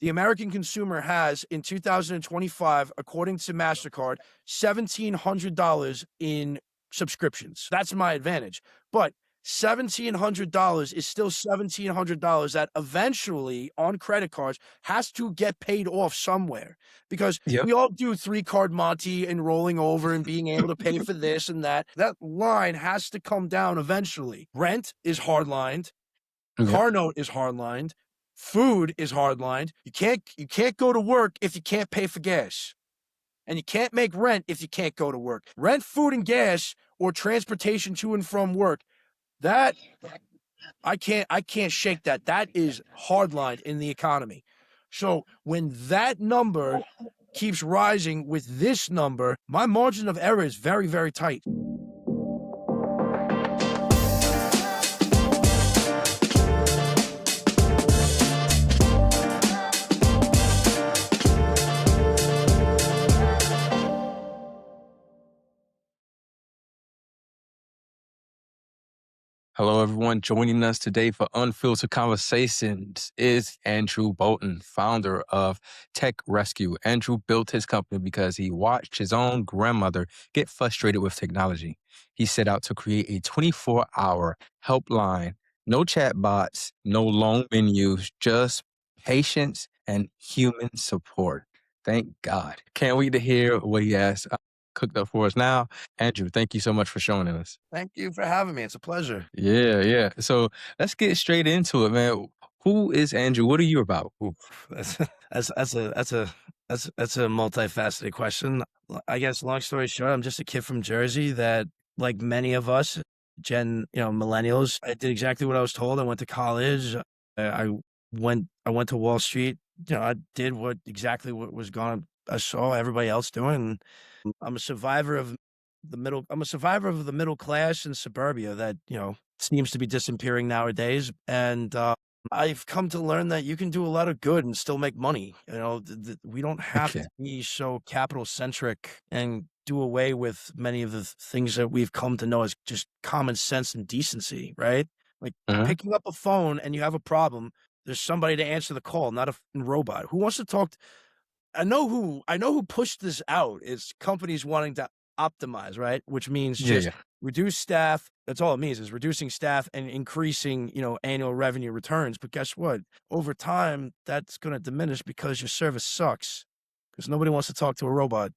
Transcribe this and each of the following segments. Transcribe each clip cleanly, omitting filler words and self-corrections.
The American consumer has, in 2025, according to MasterCard, $1,700 in subscriptions. That's my advantage. But $1,700 is still $1,700 that eventually on credit cards has to get paid off somewhere, because Yep. we all do 3-card Monty and rolling over and being able to pay for this and that. That line has to come down eventually. Rent is hardlined. Yep. Car note is hardlined. Food is hardlined. You can't go to work if you can't pay for gas. And you can't make rent if you can't go to work. Rent, food, and gas, or transportation to and from work, that I can't shake that. That is hardlined in the economy. So when that number keeps rising with this number, my margin of error is very, very tight. Hello, everyone. Joining us today for Unfiltered Conversations is Andrew Bolton, founder of Tech Rescue. Andrew built his company because he watched his own grandmother get frustrated with technology. He set out to create a 24-hour helpline, no chatbots, no long menus, just patience and human support. Thank God. Can't wait to hear what he has cooked up for us now. Andrew, thank you so much for joining us. Thank you for having me. It's a pleasure. Yeah. So let's get straight into it, man. Who is Andrew? What are you about? That's a multifaceted question. I guess long story short, I'm just a kid from Jersey that, like many of us, millennials, I did exactly what I was told. I went to college. I went to Wall Street. I did exactly what was gone. I saw everybody else doing. I'm a survivor of the middle class in suburbia that, seems to be disappearing nowadays. And I've come to learn that you can do a lot of good and still make money. We don't have to be so capital centric and do away with many of the things that we've come to know as just common sense and decency, right? Like picking up a phone and you have a problem, there's somebody to answer the call, not a robot. Who wants to talk? I know who pushed this out. It's companies wanting to optimize, right? Which means just reduce staff. That's all it means, is reducing staff and increasing, annual revenue returns. But guess what? Over time, that's going to diminish because your service sucks, because nobody wants to talk to a robot.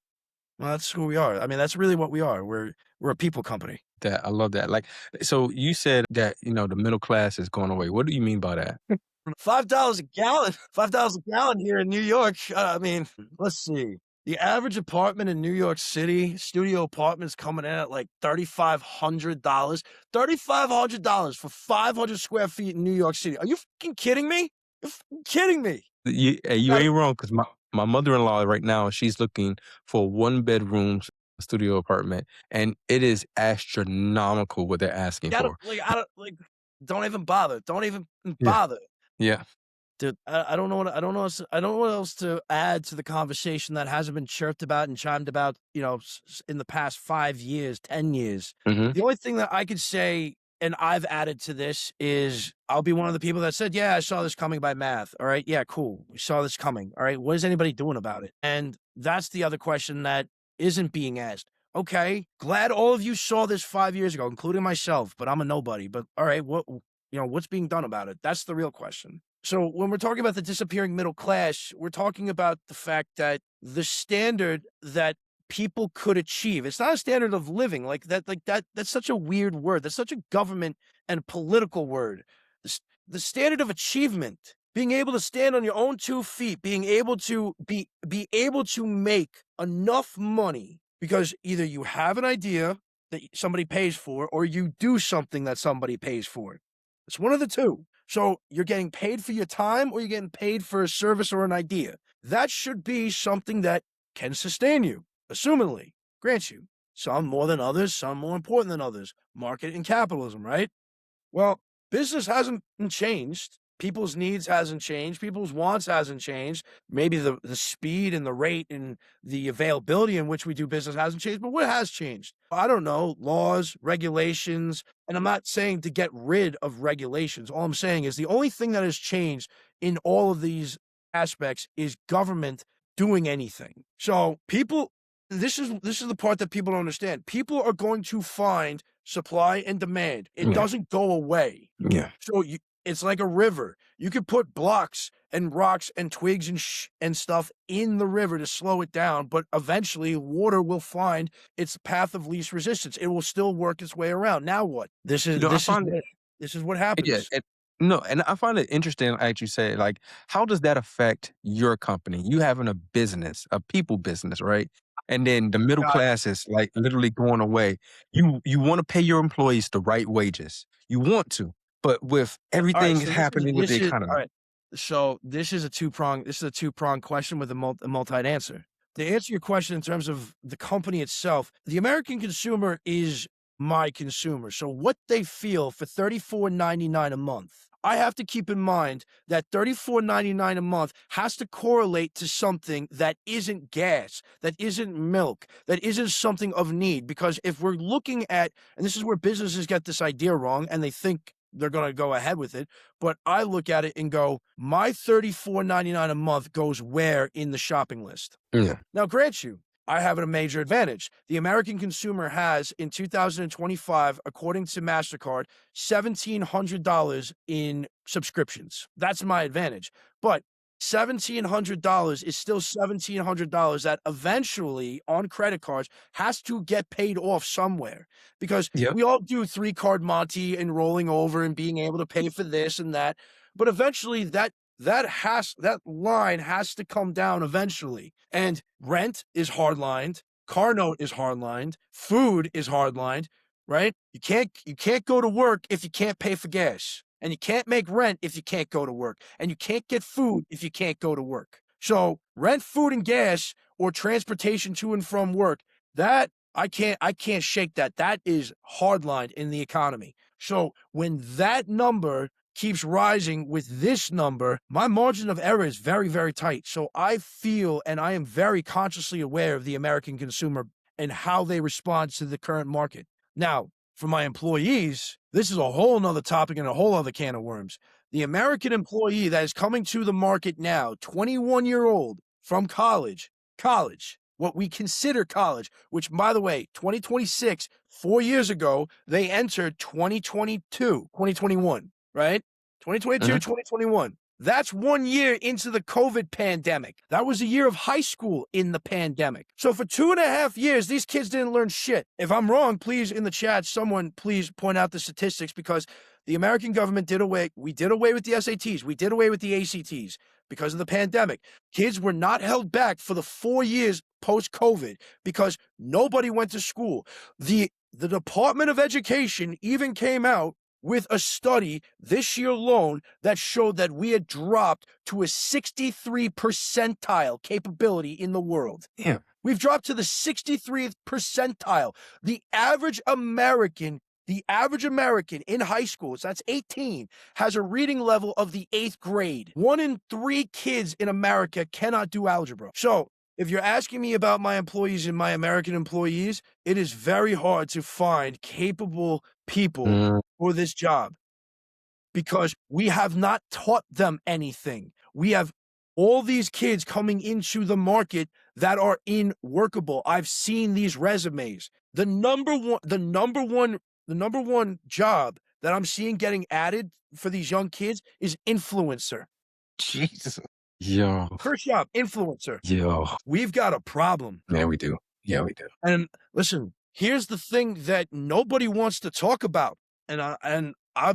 Well, that's who we are. I mean, that's really what we are. We're a people company. I love that. Like, so you said that, the middle class is going away. What do you mean by that? $5 a gallon. $5 a gallon here in New York. Let's see. The average apartment in New York City, studio apartments, coming in at like $3,500. $3,500 for 500 square feet in New York City. Are you fucking kidding me? You're fucking kidding me. You ain't wrong, because my mother-in-law right now, she's looking for a 1-bedroom studio apartment, and it is astronomical what they're asking for. Don't even bother. Don't even bother. Yeah. Dude, I don't know what else to add to the conversation that hasn't been chirped about and chimed about, in the past 5 years, 10 years. The only thing that I could say, and I've added to this, is I'll be one of the people that said, yeah, I saw this coming by math. All right. Yeah, cool. We saw this coming. All right. What is anybody doing about it? And that's the other question that isn't being asked. Okay, glad all of you saw this 5 years ago, including myself, but I'm a nobody. But all right, what's being done about it? That's the real question. So when we're talking about the disappearing middle class, we're talking about the fact that the standard that people could achieve, it's not a standard of living that's such a weird word. That's such a government and political word. The standard of achievement, being able to stand on your own 2 feet, being able to be able to make enough money, because either you have an idea that somebody pays for, or you do something that somebody pays for. It's one of the two. So you're getting paid for your time, or you're getting paid for a service or an idea. That should be something that can sustain you, assumingly. Grant you. Some more than others, some more important than others. Market and capitalism, right? Well, business hasn't changed. People's needs hasn't changed. People's wants hasn't changed. Maybe the speed and the rate and the availability in which we do business hasn't changed, but what has changed? I don't know, laws, regulations, and I'm not saying to get rid of regulations. All I'm saying is the only thing that has changed in all of these aspects is government doing anything. So people, this is the part that people don't understand. People are going to find supply and demand. It doesn't go away. Yeah. So it's like a river. You could put blocks and rocks and twigs and stuff in the river to slow it down, but eventually water will find its path of least resistance. It will still work its way around. Now what? This is what Yeah, happens. and I find it interesting, like you say, like, how does that affect your company? You having a business, a people business, right? And then the middle God, class is like literally going away. You want to pay your employees the right wages. You want to, but with all right, everything so this is happening with the all economy. right. So this is a two-pronged question with a multi answer. To answer your question in terms of the company itself, the American consumer is my consumer. So what they feel for $34.99 a month, I have to keep in mind that $34.99 a month has to correlate to something that isn't gas, that isn't milk, that isn't something of need. Because if we're looking at, and this is where businesses get this idea wrong and they think they're going to go ahead with it. But I look at it and go, my $34.99 a month goes where in the shopping list? Yeah. Now, grant you, I have a major advantage. The American consumer has, in 2025, according to MasterCard, $1,700 in subscriptions. That's my advantage. But $1,700 is still $1,700 that eventually, on credit cards, has to get paid off somewhere. Because Yep. we all do 3-card Monty and rolling over and being able to pay for this and that. But eventually, that line has to come down eventually. And rent is hardlined, car note is hardlined, food is hardlined, right? You can't go to work if you can't pay for gas. And you can't make rent if you can't go to work. And you can't get food if you can't go to work. So rent, food, and gas, or transportation to and from work, that I can't shake that. That is hardlined in the economy. So when that number keeps rising with this number, my margin of error is very, very tight. So I feel, and I am very consciously aware of the American consumer and how they respond to the current market. Now, for my employees, this is a whole nother topic and a whole other can of worms. The American employee that is coming to the market now, 21-year-old from college, what we consider college, which, by the way, 2026, 4 years ago, they entered 2021. Right? 2022, 2021. That's 1 year into the COVID pandemic. That was a year of high school in the pandemic. So for 2.5 years, these kids didn't learn shit. If I'm wrong, please, in the chat, someone please point out the statistics, because the American government we did away with the SATs. We did away with the ACTs because of the pandemic. Kids were not held back for the 4 years post-COVID because nobody went to school. The Department of Education even came out with a study this year alone that showed that we had dropped to a 63 percentile capability in the world. Yeah. We've dropped to the 63th percentile. The average American in high school, so that's 18, has a reading level of the 8th grade. 1 in 3 kids in America cannot do algebra. So if you're asking me about my employees and my American employees, it is very hard to find capable people for this job because we have not taught them anything. We have all these kids coming into the market that are unworkable. I've seen these resumes. The number one job that I'm seeing getting added for these young kids is influencer. Jesus. Yo. First job, influencer. Yo. We've got a problem. Yeah, we do. Yeah, we do. And listen, here's the thing that nobody wants to talk about. And I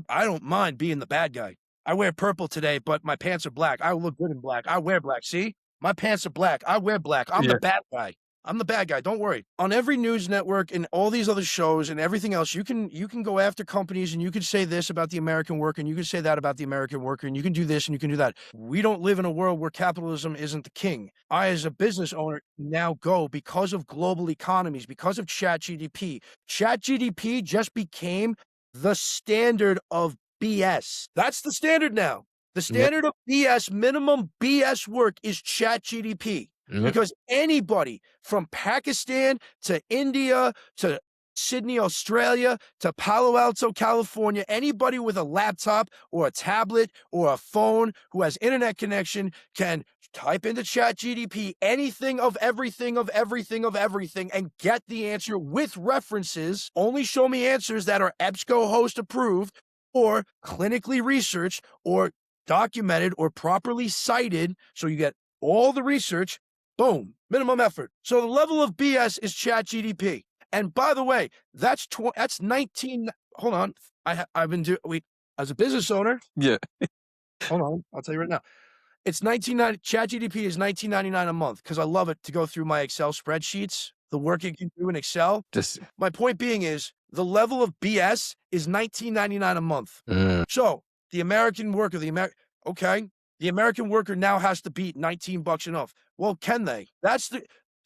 don't mind being the bad guy. I wear purple today, but my pants are black. I look good in black. I wear black. See? My pants are black. I wear black. I'm the bad guy. I'm the bad guy. Don't worry. On every news network and all these other shows and everything else, you can go after companies and you can say this about the American worker and you can say that about the American worker and you can do this and you can do that. We don't live in a world where capitalism isn't the king. I, as a business owner, now go because of global economies, because of ChatGDP. ChatGDP just became the standard of BS. That's the standard now. The standard of BS, minimum BS work, is ChatGDP. Because anybody from Pakistan to India to Sydney, Australia to Palo Alto, California, anybody with a laptop or a tablet or a phone who has internet connection can type into ChatGPT anything of everything of everything of everything and get the answer with references. Only show me answers that are EBSCO host approved or clinically researched or documented or properly cited. So you get all the research. Boom, minimum effort. So the level of BS is ChatGPT. And by the way, that's 19. Hold on, I've been doing as a business owner. Yeah. Hold on, I'll tell you right now. It's 1990. ChatGPT is $19.99 a month because I love it to go through my Excel spreadsheets. The work it can do in Excel. Just My point being is the level of BS is $19.99 a month. So the American worker, the American worker now has to beat $19 and off. Well, can they?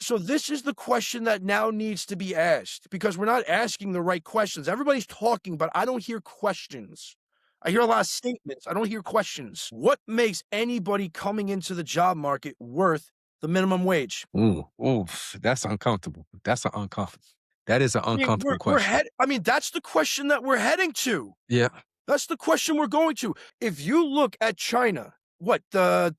So this is the question that now needs to be asked because we're not asking the right questions. Everybody's talking, but I don't hear questions. I hear a lot of statements. I don't hear questions. What makes anybody coming into the job market worth the minimum wage? ooh, that's uncomfortable. That is an uncomfortable question. That's the question that we're heading to. Yeah. That's the question we're going to. If you look at China, what the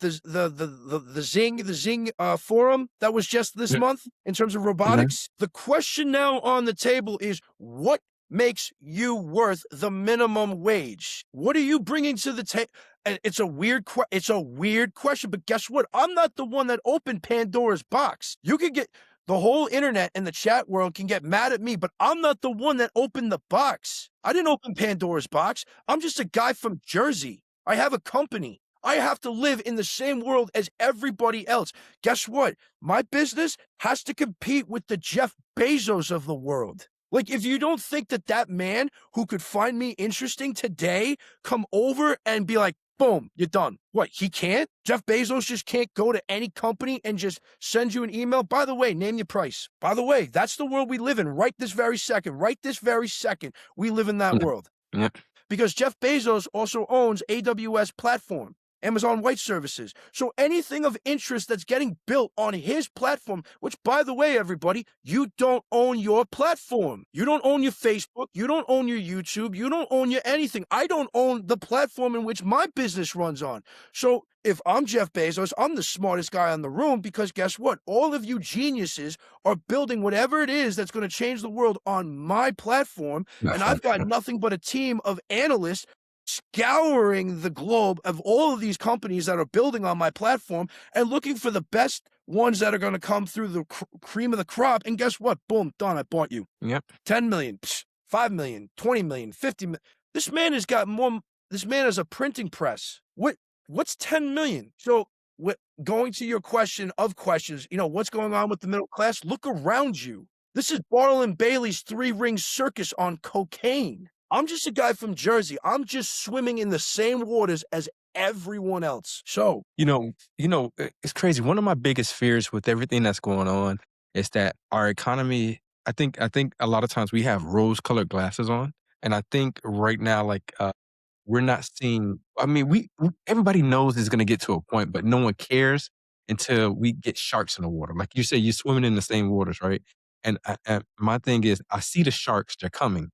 Zing forum that was just this Yeah. month in terms of robotics, the question now on the table is what makes you worth the minimum wage? What are you bringing to the table? And it's a weird question, but guess what? I'm not the one that opened Pandora's box. You could get the whole internet and the chat world can get mad at me, but I'm not the one that opened the box. I didn't open Pandora's box. I'm just a guy from Jersey. I have a company. I have to live in the same world as everybody else. Guess what? My business has to compete with the Jeff Bezos of the world. Like, if you don't think that man who could find me interesting today come over and be like, boom, you're done. What, he can't? Jeff Bezos just can't go to any company and just send you an email? By the way, name your price. By the way, that's the world we live in right this very second. Right this very second, we live in that world. Yeah. Because Jeff Bezos also owns AWS platform. Amazon Web Services. So anything of interest that's getting built on his platform, which, by the way, everybody, you don't own your platform. You don't own your Facebook. You don't own your YouTube. You don't own your anything. I don't own the platform in which my business runs on. So if I'm Jeff Bezos, I'm the smartest guy in the room because guess what? All of you geniuses are building whatever it is that's going to change the world on my platform. And I've got nothing but a team of analysts scouring the globe of all of these companies that are building on my platform and looking for the best ones that are going to come through the cream of the crop. And guess what? Boom, done. I bought you. Yep. 10 million, 5 million, 20 million, 50 million. This man has got more. This man has a printing press. What's 10 million? So going to your question of questions, what's going on with the middle class? Look around you. This is Bartle and Bailey's 3-ring circus on cocaine. I'm just a guy from Jersey. I'm just swimming in the same waters as everyone else. So, it's crazy. One of my biggest fears with everything that's going on is that our economy, I think a lot of times we have rose-colored glasses on. And I think right now, we're not seeing, everybody knows it's going to get to a point, but no one cares until we get sharks in the water. Like you say, you're swimming in the same waters, right? And my thing is, I see the sharks, they're coming.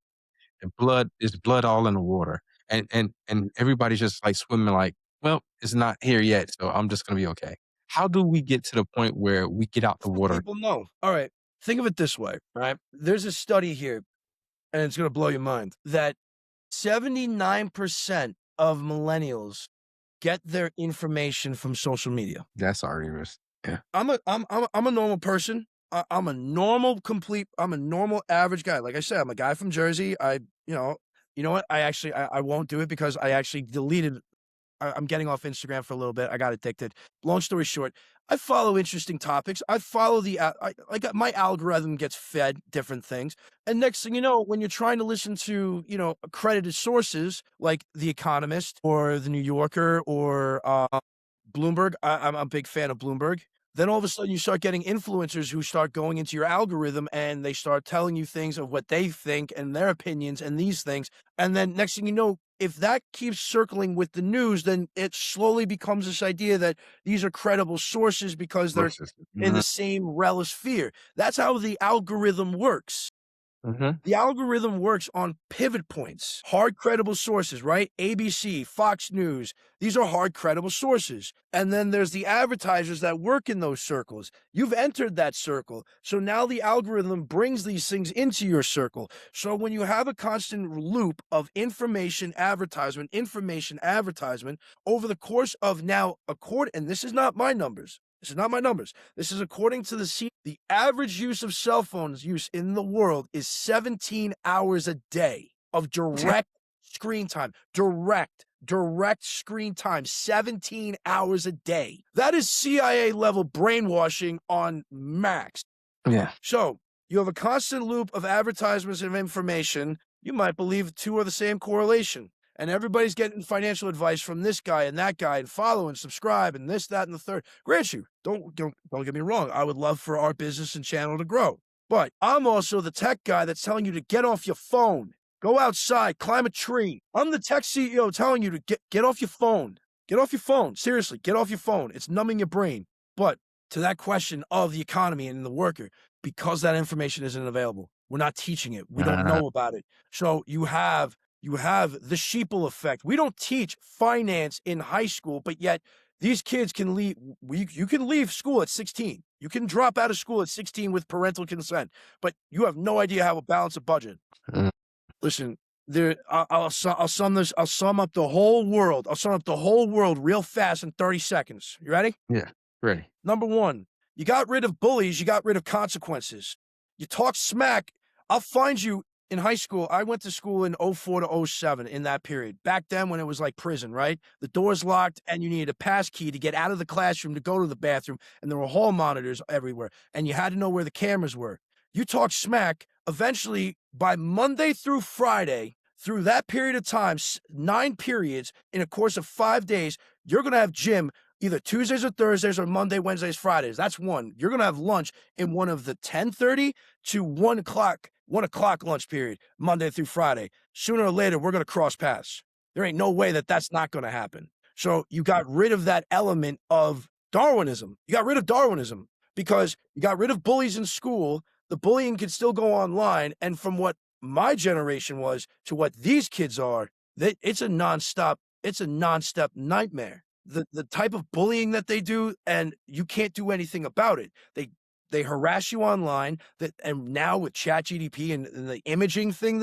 And there's blood all in the water. And everybody's just like swimming like, well, it's not here yet, so I'm just going to be okay. How do we get to the point where we get out the water? People know. All right. Think of it this way, right? There's a study here, and it's going to blow your mind, that 79% of millennials get their information from social media. That's already risk. Yeah. I'm a normal person. I'm a normal average guy. Like I said, I'm a guy from Jersey. You know what? I won't do it because I actually deleted. I'm getting off Instagram for a little bit. I got addicted. Long story short, I follow interesting topics. I follow my algorithm gets fed different things. And next thing you know, when you're trying to listen to, accredited sources like The Economist or The New Yorker or Bloomberg, I'm a big fan of Bloomberg. Then all of a sudden you start getting influencers who start going into your algorithm and they start telling you things of what they think and their opinions and these things. And then next thing you know, if that keeps circling with the news, then it slowly becomes this idea that these are credible sources because they're in the same relish sphere. That's how the algorithm works. The algorithm works on pivot points, hard credible sources, right? ABC, Fox News, these are hard credible sources. And then there's the advertisers that work in those circles. You've entered that circle. So now the algorithm brings these things into your circle. So when you have a constant loop of information, advertisement, over the course of now, and this is not my numbers. This is not my numbers. This is according to the average use of cell phones use in the world is 17 hours a day of direct screen time. Direct screen time, 17 hours a day. That is CIA level brainwashing on max. Yeah. So you have a constant loop of advertisements and information. You might believe two are the same correlation. And everybody's getting financial advice from this guy and that guy and follow and subscribe and this, that, and the third. Grant you, don't get me wrong. I would love for our business and channel to grow. But I'm also the tech guy that's telling you to get off your phone. Go outside, climb a tree. I'm the tech CEO telling you to get off your phone. Get off your phone. Seriously, get off your phone. It's numbing your brain. But to that question of the economy and the worker, because that information isn't available, we're not teaching it. We don't know about it. So you have the sheeple effect. We don't teach finance in high school, but yet these kids can leave. You can leave school at 16. You can drop out of school at 16 with parental consent, but you have no idea how to balance a budget. Listen, I'll sum up the whole world. I'll sum up the whole world real fast in 30 seconds. You ready? Yeah, ready. Number one, you got rid of bullies. You got rid of consequences. You talk smack. I'll find you. In high school, I went to school in 04 to 07 in that period. Back then when it was like prison, right? The door's locked and you needed a pass key to get out of the classroom to go to the bathroom, and there were hall monitors everywhere, and you had to know where the cameras were. You talk smack, eventually by Monday through Friday, through that period of time, 9 periods in a course of 5 days, you're going to have gym either Tuesdays or Thursdays or Monday, Wednesdays, Fridays. That's one. You're going to have lunch in one of the 10:30 to 1 o'clock lunch period, Monday through Friday. Sooner or later, we're going to cross paths. There ain't no way that that's not going to happen. So you got rid of that element of Darwinism. You got rid of Darwinism because you got rid of bullies in school. The bullying could still go online. And from what my generation was to what these kids are, it's a nonstop nightmare. The type of bullying that they do, and you can't do anything about it. They harass you online, and now with ChatGPT and the imaging thing,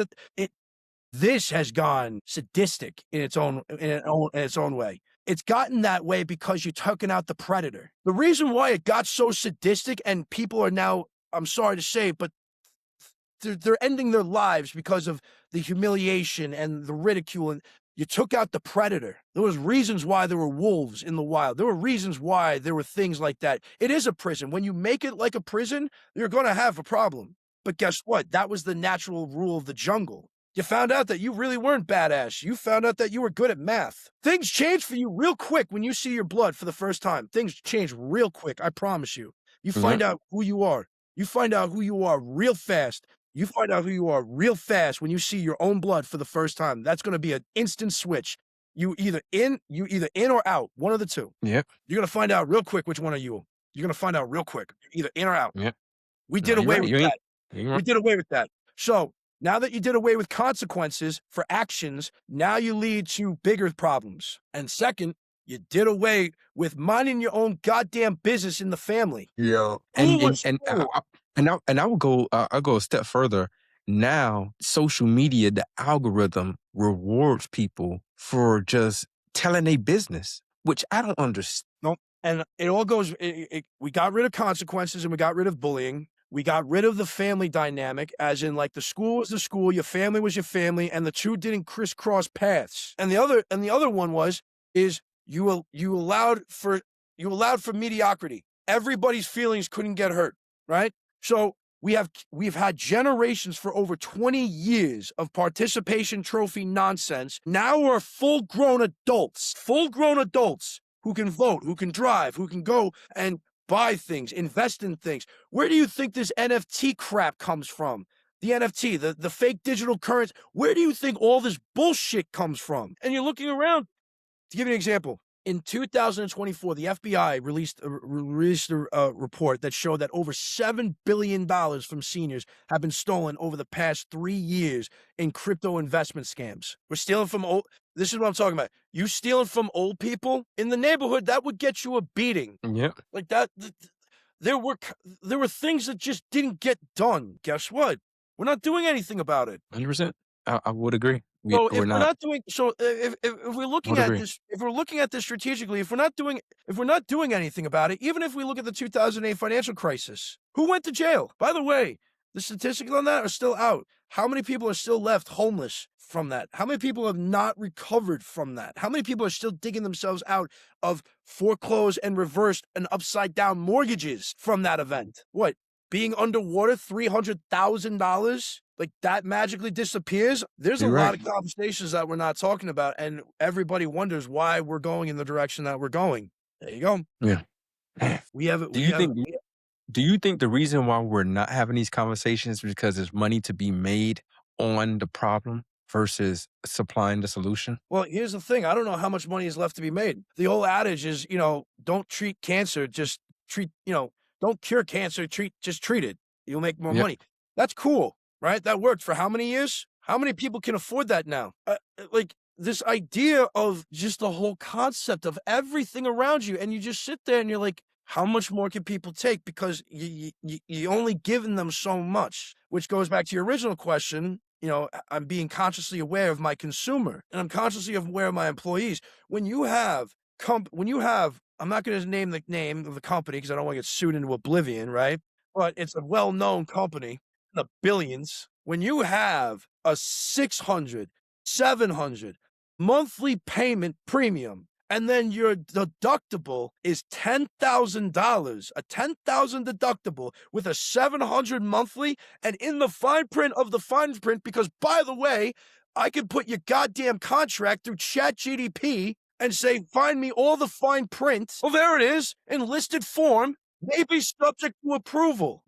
this has gone sadistic in its own way. It's gotten that way because you're taking out the predator. The reason why it got so sadistic, and people are now, I'm sorry to say, but they're ending their lives because of the humiliation and the ridicule, and you took out the predator. There was reasons why there were wolves in the wild. There were reasons why there were things like that. It is a prison. When you make it like a prison, you're going to have a problem. But guess what? That was the natural rule of the jungle. You found out that you really weren't badass. You found out that you were good at math. Things change for you real quick when you see your blood for the first time. Things change real quick, I promise you. You find out who you are. You find out who you are real fast. You find out who you are real fast when you see your own blood for the first time. That's going to be an instant switch. You either in or out, one of the two. Yep. You're going to find out real quick which one are you. You're going to find out real quick. You're either in or out. Yep. We did away with that. We did away with that. So now that you did away with consequences for actions, now you lead to bigger problems. And second, you did away with minding your own goddamn business in the family. Yeah. And I will go. I'll go a step further. Now, social media, the algorithm rewards people for just telling a business, which I don't understand. No, and it all goes. We got rid of consequences and we got rid of bullying. We got rid of the family dynamic, as in like the school was the school, your family was your family, and the two didn't crisscross paths. And the other one is you allowed for mediocrity. Everybody's feelings couldn't get hurt, right? So we've had generations for over 20 years of participation trophy nonsense. Now we're full-grown adults who can vote, who can drive, who can go and buy things, invest in things. Where do you think this NFT crap comes from? The NFT, the fake digital currency. Where do you think all this bullshit comes from? And you're looking around. To give you an example, In 2024, the FBI released a report that showed that over $7 billion from seniors have been stolen over the past 3 years in crypto investment scams. We're stealing from old. This is what I'm talking about. You stealing from old people in the neighborhood, that would get you a beating. Yep. Like that. There were things that just didn't get done. Guess what? We're not doing anything about it. 100%. I would agree. So if We're we're not. not doing so if we're looking Would at agree. this if we're looking at this strategically, if we're not doing anything about it, even if we look at the 2008 financial crisis, who went to jail? By the way, the statistics on that are still out. How many people are still left homeless from that? How many people have not recovered from that? How many people are still digging themselves out of foreclosed and reversed and upside down mortgages from that event? What? Being underwater, $300,000? Like that magically disappears? There's a You're lot right. of conversations that we're not talking about, and everybody wonders why we're going in the direction that we're going. There you go. Yeah. We have it. Do you think? Do you think the reason why we're not having these conversations is because there's money to be made on the problem versus supplying the solution? Well, here's the thing. I don't know how much money is left to be made. The old adage is, don't treat cancer, just treat, don't cure cancer, just treat it. You'll make more Yep. money. That's cool, right? That worked for how many years? How many people can afford that now? Like this idea of just the whole concept of everything around you, and you just sit there and you're like, how much more can people take? Because you only given them so much, which goes back to your original question. I'm being consciously aware of my consumer, and I'm consciously aware of my employees. When you have, I'm not going to name the name of the company because I don't want to get sued into oblivion, right? But it's a well-known company in the billions. When you have a 600, 700 monthly payment premium, and then your deductible is $10,000, a $10,000 deductible with a 700 monthly, and in the fine print of the fine print, because by the way, I can put your goddamn contract through ChatGPT and say, find me all the fine print. Well, there it is, in listed form. May be subject to approval.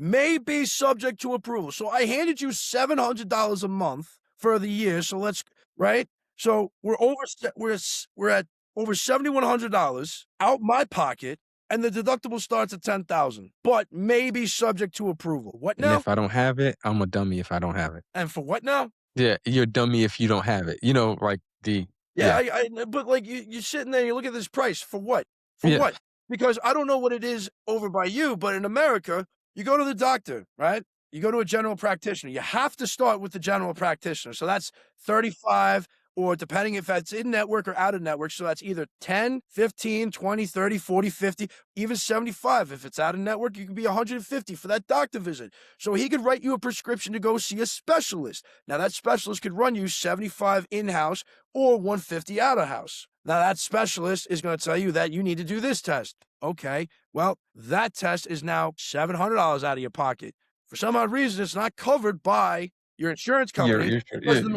So I handed you $700 a month for the year. So right? So we're at over $7,100 out my pocket, and the deductible starts at $10,000, but may be subject to approval. What And now? if I don't have it, I'm a dummy if I don't have it. And for what now? Yeah, you're a dummy if you don't have it. Like the Yeah, yeah. but like you're sitting there, you look at this price for what? For Yeah. what? Because I don't know what it is over by you, but in America, you go to the doctor, right? You go to a general practitioner. You have to start with the general practitioner. So that's 35, or depending if that's in network or out of network. So that's either 10, 15, 20, 30, 40, 50, even 75. If it's out of network, you could be 150 for that doctor visit. So he could write you a prescription to go see a specialist. Now that specialist could run you 75 in-house or 150 out-of-house. Now that specialist is going to tell you that you need to do this test. Okay, well, that test is now $700 out of your pocket. For some odd reason, it's not covered by your insurance company, because the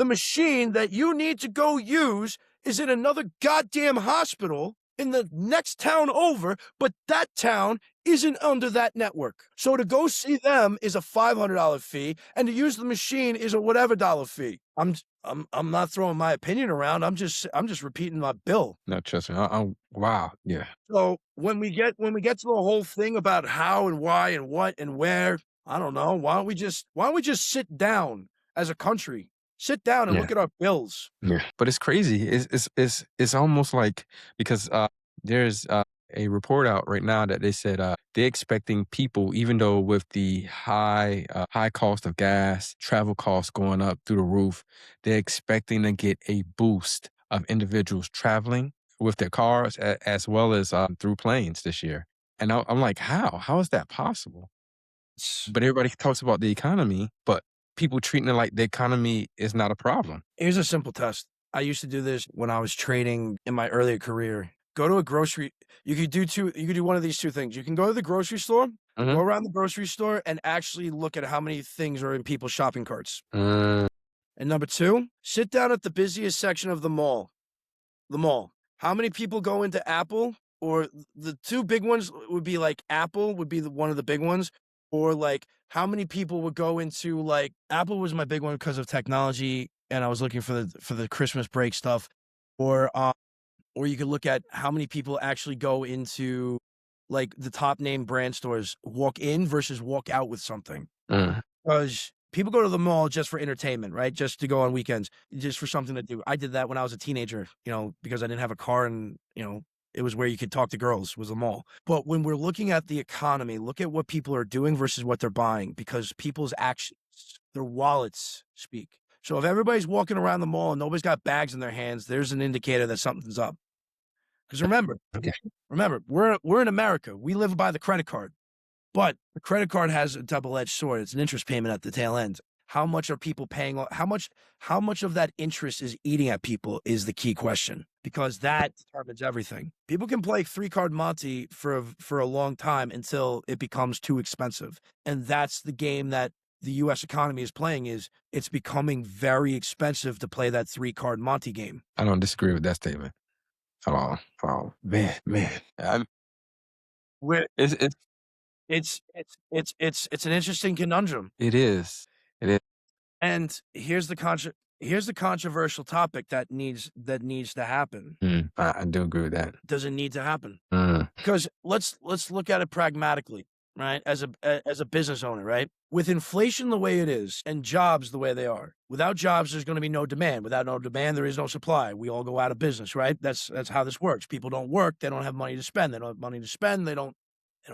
machine that you need to go use is in another goddamn hospital in the next town over, but that town isn't under that network. So to go see them is a $500 fee, and to use the machine is a whatever dollar fee. I'm not throwing my opinion around. I'm just repeating my bill. No, trust me. Wow. Yeah. So when we get to the whole thing about how and why and what and where, I don't know. Why don't we just sit down as a country? Sit down and look at our bills. Yeah. But it's crazy. It's almost like, because there's a report out right now that they said they're expecting people, even though with the high cost of gas, travel costs going up through the roof, they're expecting to get a boost of individuals traveling with their cars as well as through planes this year. And I'm like, how? How is that possible? But everybody talks about the economy, but people treating it like the economy is not a problem. Here's a simple test. I used to do this when I was trading in my earlier career. Go to a grocery. You could do one of these two things. You can go to the grocery store, go around the grocery store, and actually look at how many things are in people's shopping carts. And number two, sit down at the busiest section of the mall. How many people go into Apple? Or the two big ones would be like Apple would be one of the big ones. Or like how many people would go into, like, Apple was my big one because of technology, and I was looking for the Christmas break stuff. Or or you could look at how many people actually go into like the top name brand stores, walk in versus walk out with something. Mm. Because people go to the mall just for entertainment, right? Just to go on weekends, just for something to do. I did that when I was a teenager, because I didn't have a car and, it was where you could talk to girls, was the mall. But when we're looking at the economy, look at what people are doing versus what they're buying, because people's actions, their wallets speak. So if everybody's walking around the mall and nobody's got bags in their hands, there's an indicator that something's up. Because remember, we're in America. We live by the credit card. But the credit card has a double-edged sword. It's an interest payment at the tail end. How much are people paying? How much of that interest is eating at people is the key question, because that determines everything. People can play 3-card Monte for a long time until it becomes too expensive. And that's the game that the U.S. economy is playing. Is it's becoming very expensive to play that 3-card Monte game. I don't disagree with that statement at all. Oh, man. Where It's it's an interesting conundrum. It is. It is. And here's the controversial topic that needs to happen. I do agree with that. Does it need to happen? Mm. Because let's look at it pragmatically, right? As a business owner, right? With inflation the way it is and jobs the way they are, without jobs, there's going to be no demand. Without no demand, there is no supply. We all go out of business, right? That's how this works. People don't work. They don't have money to spend. They don't have money to spend. They don't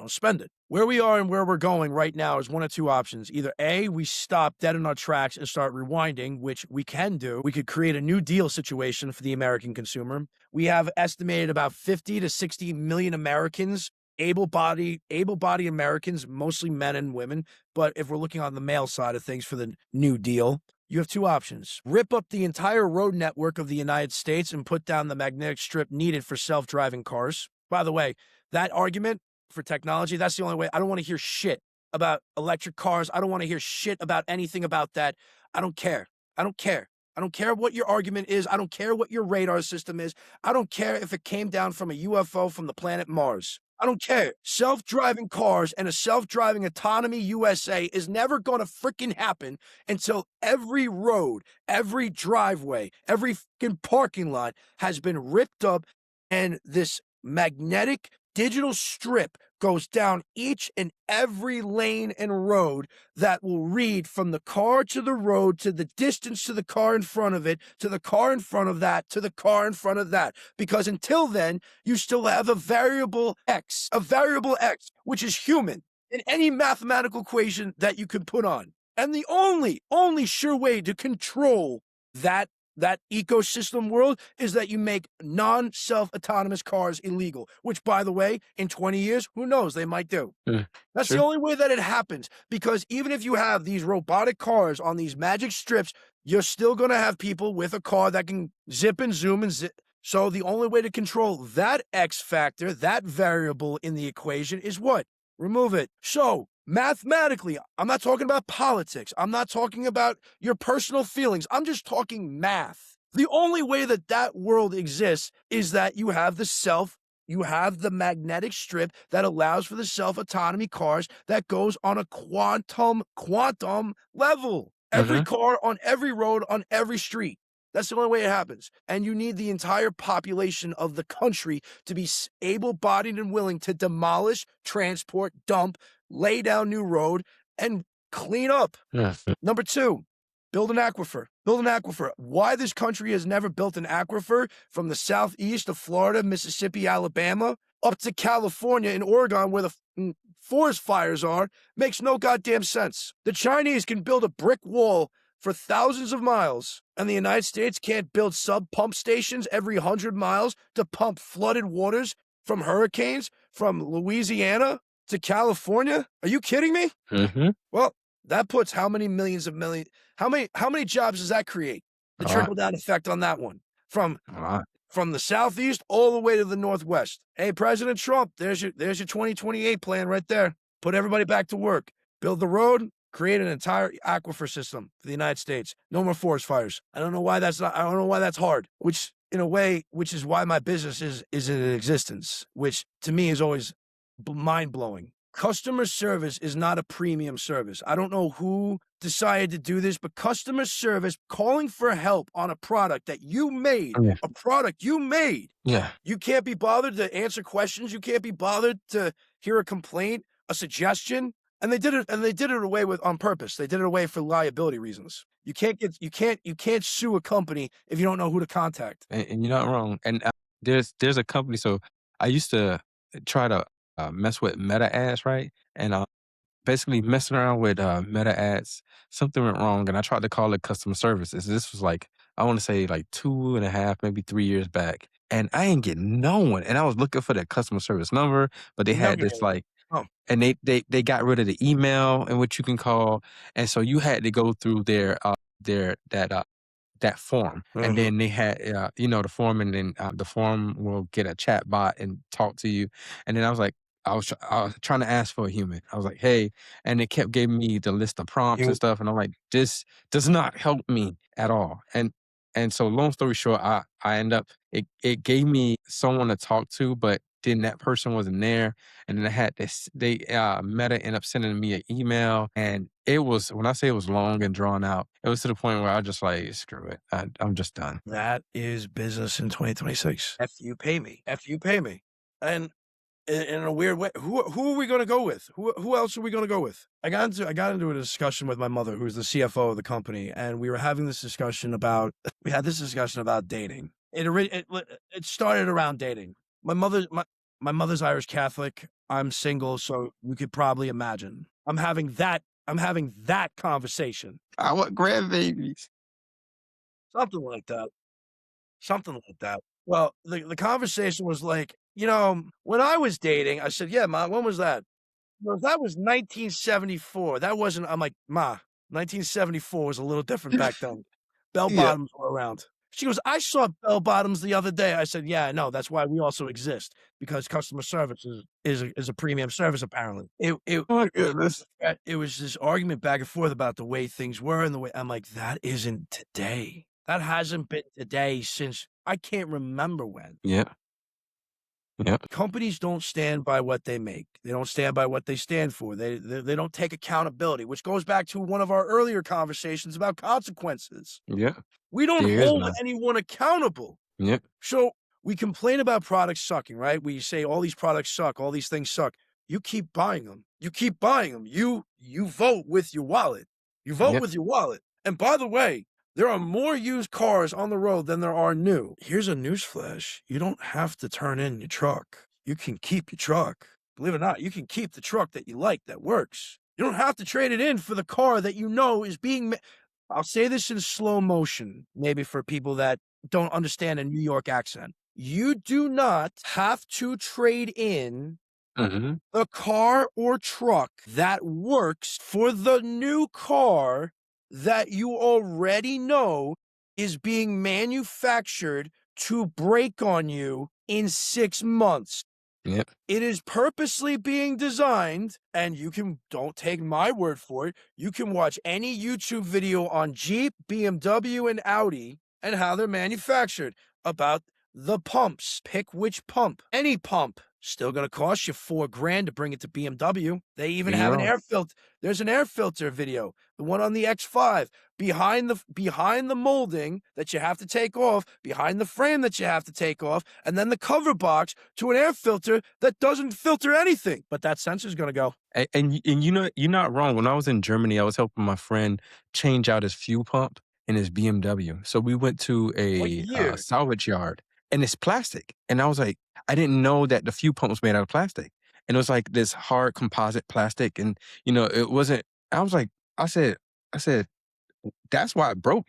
spend it. Where we are and where we're going right now is one of two options. Either A, we stop dead in our tracks and start rewinding, which we can do. We could create a new deal situation for the American consumer. We have estimated about 50 to 60 million Americans, able-bodied Americans, mostly men and women. But if we're looking on the male side of things for the New Deal, you have two options. Rip up the entire road network of the United States and put down the magnetic strip needed for self-driving cars. By the way, that argument for technology, that's the only way. I don't want to hear shit about electric cars. I don't want to hear shit about anything about that. I don't care. I don't care what your argument is. I don't care what your radar system is. I don't care if it came down from a UFO from the planet Mars. I don't care. Self-driving cars and a self-driving autonomy USA is never going to freaking happen until every road, every driveway, every freaking parking lot has been ripped up and this magnetic digital strip goes down each and every lane and road that will read from the car to the road to the distance to the car in front of it, to the car in front of that, to the car in front of that. Because until then, you still have a variable X, which is human in any mathematical equation that you could put on. And the only sure way to control that ecosystem world is that you make non-self-autonomous cars illegal, which, by the way, in 20 years, who knows, they might do. That's the only way that it happens, because even if you have these robotic cars on these magic strips, you're still going to have people with a car that can zip and zoom and zip. So the only way to control that X factor, that variable in the equation, is what? Remove it. So mathematically, I'm not talking about politics. I'm not talking about your personal feelings. I'm just talking math. The only way that world exists is that you have the magnetic strip that allows for the self-autonomy cars that goes on a quantum level. Every car on every road, on every street. That's the only way it happens. And you need the entire population of the country to be able-bodied and willing to demolish, transport, dump, lay down new road, and clean up. Number two, build an aquifer. Why this country has never built an aquifer from the southeast of Florida, Mississippi, Alabama, up to California and Oregon, where the forest fires are, makes no goddamn sense. The Chinese can build a brick wall for thousands of miles, and the United States can't build sub-pump stations every 100 miles to pump flooded waters from hurricanes from Louisiana to California? Are you kidding me? Well, that puts how many jobs does that create? The trickle-down effect on that one. From the southeast all the way to the northwest. Hey, President Trump, there's your 2028 plan right there. Put everybody back to work. Build the road, create an entire aquifer system for the United States. No more forest fires. I don't know why that's hard, which is why my business is in existence, which to me is always mind-blowing. Customer service is not a premium service. I don't know who decided to do this, but customer service, calling for help on a product that you made, Yeah. a product you made. Yeah. You can't be bothered to answer questions. You can't be bothered to hear a complaint, a suggestion. And they did it away with on purpose. They did it away for liability reasons. You can't sue a company if you don't know who to contact. And you're not wrong. And there's a company. So I used to try to mess with meta ads, right? And basically messing around with meta ads, something went wrong, and I tried to call it customer services. This was like, I want to say like 2.5, maybe 3 years back, and I ain't getting no one. And I was looking for that customer service number, but they Never had get this it. like, Oh, and they got rid of the email in which you can call, and so you had to go through their that form, and mhm. then they had, the form, and then the form will get a chat bot and talk to you. And then I was trying to ask for a human. I was like, "Hey," and it kept giving me the list of prompts and You stuff, and I'm like, "This does not help me at all." And so, long story short, I end up, it gave me someone to talk to, but then that person wasn't there, and then I had this, Meta ended up sending me an email, and it was, when I say it was long and drawn out, it was to the point where I just like, "Screw it, I'm just done." That is business in 2026. F you pay me. F you pay me. And in a weird way, who are we gonna go with? Who else are we gonna go with? I got into a discussion with my mother, who's the CFO of the company, and we were having this discussion about we had this discussion about dating. It started around dating. My mother's Irish Catholic. I'm single, so you could probably imagine. I'm having that conversation. I want grandbabies. Something like that. Something like that. Well, the conversation was like, you know, when I was dating, I said, "Yeah, ma, when was that?" She goes, "That was 1974. That wasn't." I'm like, "Ma, 1974 was a little different back then. Bell Yeah, bottoms were around." She goes, "I saw bell bottoms the other day." I said, "Yeah, I know. That's why we also exist, because customer service is a premium service, apparently." oh my goodness. It was this argument back and forth about the way things were and the way I'm like, "That isn't today. That hasn't been today since I can't remember when." Yeah, yeah, Companies don't stand by what they make. They don't stand by what they stand for. They don't take accountability, which goes back to one of our earlier conversations about consequences. yeah. We don't There is hold none. anyone accountable. Yep, So we complain about products sucking, right? We say all these products suck, all these things suck. You keep buying them. You keep buying them. You vote with your wallet. You vote yep, with your wallet. And by the way, there are more used cars on the road than there are new. Here's a newsflash. You don't have to turn in your truck. You can keep your truck. Believe it or not, you can keep the truck that you like, that works. You don't have to trade it in for the car that you know is being I'll say this in slow motion, maybe for people that don't understand a New York accent. You do not have to trade in mhm, the car or truck that works for the new car that you already know is being manufactured to break on you in 6 months. yep, It is purposely being designed, and don't take my word for it. You can watch any YouTube video on Jeep, BMW, and Audi and how they're manufactured about the pumps. Pick which pump. Any pump. Still gonna cost you $4,000 to bring it to BMW. They even you have an wrong. air filter. There's an air filter video, the one on the X5, behind the molding that you have to take off, behind the frame that you have to take off, and then the cover box to an air filter that doesn't filter anything. But that sensor's gonna go. And you know, you're not wrong. When I was in Germany, I was helping my friend change out his fuel pump in his BMW. So we went to What a year? salvage yard, and it's plastic. And I was like, I didn't know that the fuel pump was made out of plastic. And it was like this hard composite plastic. And, it wasn't, I was like, I said, that's why it broke.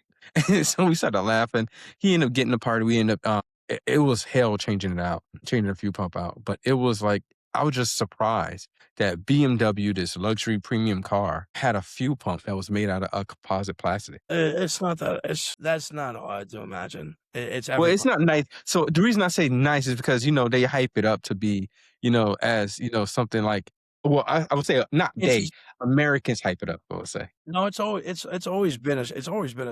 And so we started laughing. He ended up getting the part. We ended up, it was hell changing it out, changing the fuel pump out. But it was like, I was just surprised that BMW, this luxury premium car, had a fuel pump that was made out of a composite plastic. It's not that. That's not hard to imagine. It's Well, it's everybody. not nice. So the reason I say nice is because, they hype it up to be, as, something like, well, I would say not It's they, Americans hype it up, I would say. no. It's always been a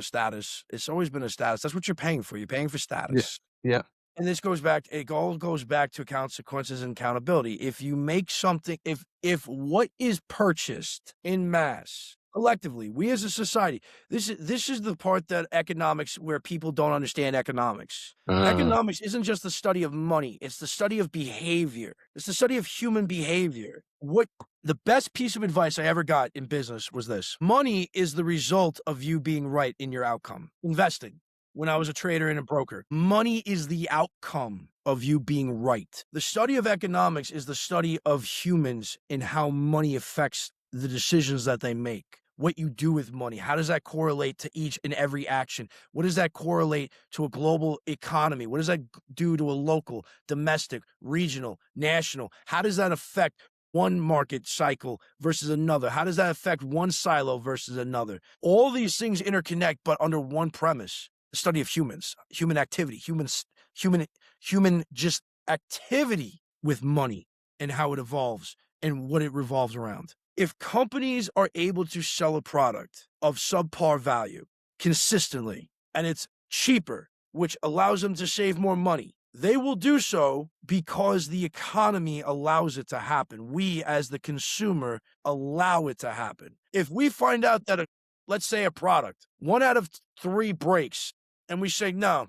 status. It's always been a status. That's what you're paying for. You're paying for Yeah. status. Yeah. and this goes back it all goes back to consequences and accountability. If you make something if what is purchased in mass, collectively, we as a society, this is the part that economics where people don't understand economics. Uh, Economics isn't just the study of money, it's the study of behavior. It's the study of human behavior. What the best piece of advice I ever got in business was this: money is the result of you being right in your outcome. Investing. When I was a trader and a broker, money is the outcome of you being right. The study of economics is the study of humans and how money affects the decisions that they make. What you do with money, how does that correlate to each and every action? What does that correlate to a global economy? What does that do to a local, domestic, regional, national? How does that affect one market cycle versus another? How does that affect one silo versus another? All these things interconnect, but under one premise: the study of humans, human activity, human just activity with money and how it evolves and what it revolves around. If companies are able to sell a product of subpar value consistently and it's cheaper, which allows them to save more money, they will do so because the economy allows it to happen. We, as the consumer, allow it to happen. If we find out that, let's say, a product, 1 out of 3 breaks, and we say, no,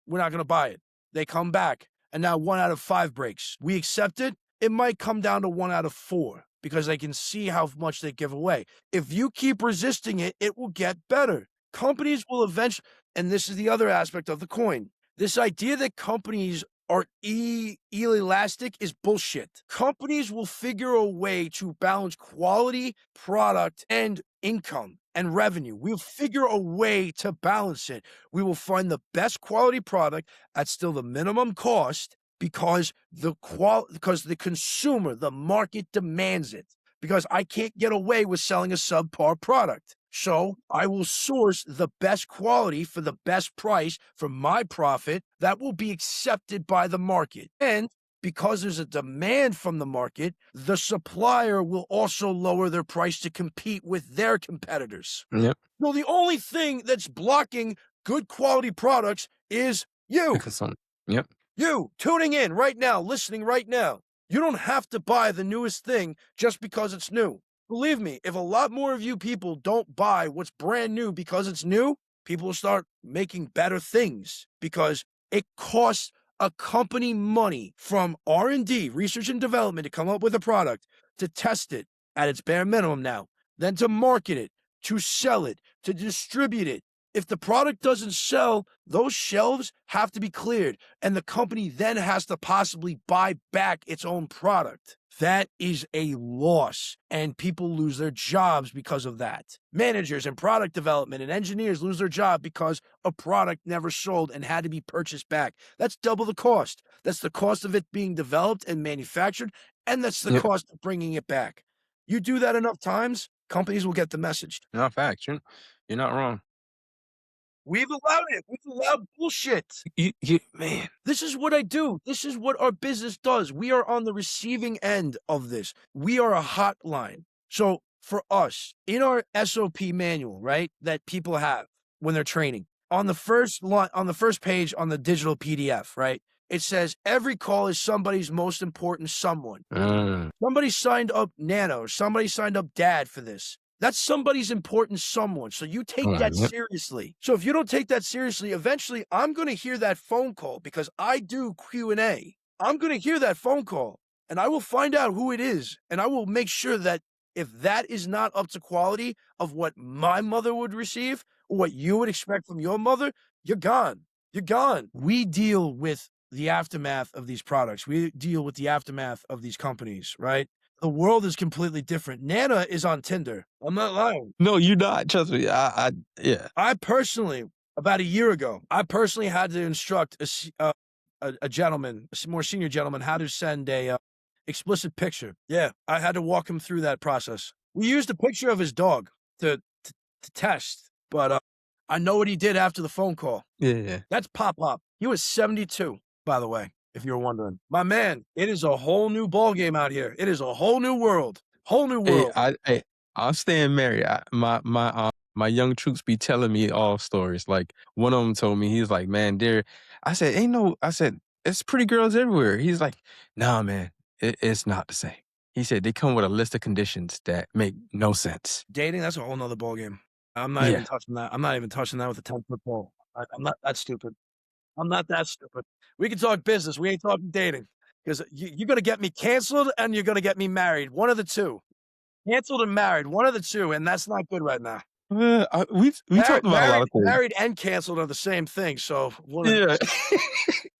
we're not going to buy it. They come back, and now 1 out of 5 breaks. We accept it. It might come down to 1 out of 4 because they can see how much they give away. If you keep resisting it, it will get better. Companies will eventually, and this is the other aspect of the coin. This idea that companies are elastic is bullshit. Companies will figure a way to balance quality, product, and income and revenue. We'll figure a way to balance it. We will find the best quality product at still the minimum cost because because the consumer, the market demands it. Because I can't get away with selling a subpar product. So I will source the best quality for the best price for my profit that will be accepted by the market. And because there's a demand from the market, the supplier will also lower their price to compete with their competitors. yep. So the only thing that's blocking good quality products is you. Because yep. You tuning in right now, listening right now. You don't have to buy the newest thing just because it's new. Believe me, if a lot more of you people don't buy what's brand new because it's new, people will start making better things because it costs a company money from R&D, research and development, to come up with a product, to test it at its bare minimum now, then to market it, to sell it, to distribute it. If the product doesn't sell, those shelves have to be cleared, and the company then has to possibly buy back its own product. That is a loss, and people lose their jobs because of that. Managers and product development and engineers lose their job because a product never sold and had to be purchased back. That's double the cost. That's the cost of it being developed and manufactured, and that's the Yep. cost of bringing it back. You do that enough times, companies will get the message. No, facts. You're not wrong. We've allowed it. We've allowed bullshit. Man. This is what I do. This is what our business does. We are on the receiving end of this. We are a hotline. So for us, in our SOP manual, right, that people have when they're training, on the first line, on the first page on the digital PDF, right, it says every call is somebody's most important someone. Somebody signed up Nano, or somebody signed up Dad for this. That's somebody's important someone. So you take that Yep. seriously. So if you don't take that seriously, eventually I'm going to hear that phone call because I do Q&A. I'm going to hear that phone call and I will find out who it is. And I will make sure that if that is not up to quality of what my mother would receive or what you would expect from your mother, you're gone. You're gone. We deal with the aftermath of these products. We deal with the aftermath of these companies, right? The world is completely different. Nana is on Tinder. I'm not lying. No, you're not. Trust me. Yeah. I personally, about a year ago, I personally had to instruct a gentleman, a more senior gentleman, how to send a explicit picture. Yeah, I had to walk him through that process. We used a picture of his dog to test, but I know what he did after the phone call. Yeah. That's Pop Pop. He was 72, by the way, if you're wondering. My man, it is a whole new ball game out here. It is a whole new world. Whole new world. Hey, I'm staying married. My young troops be telling me all stories. Like one of them told me, he's like, man, I said, it's pretty girls everywhere. He's like, nah, man, it's not the same. He said they come with a list of conditions that make no sense. Dating, that's a whole nother ballgame. I'm not even Yeah. touching that. I'm not even touching that with a 10-foot pole. I'm not that stupid. I'm not that stupid. We can talk business. We ain't talking dating because you're going to get me canceled and you're going to get me married. One of the two. Canceled and married. One of the two. And that's not good right now. We talked about a lot of things. Married and canceled are the same thing. So one of Yeah.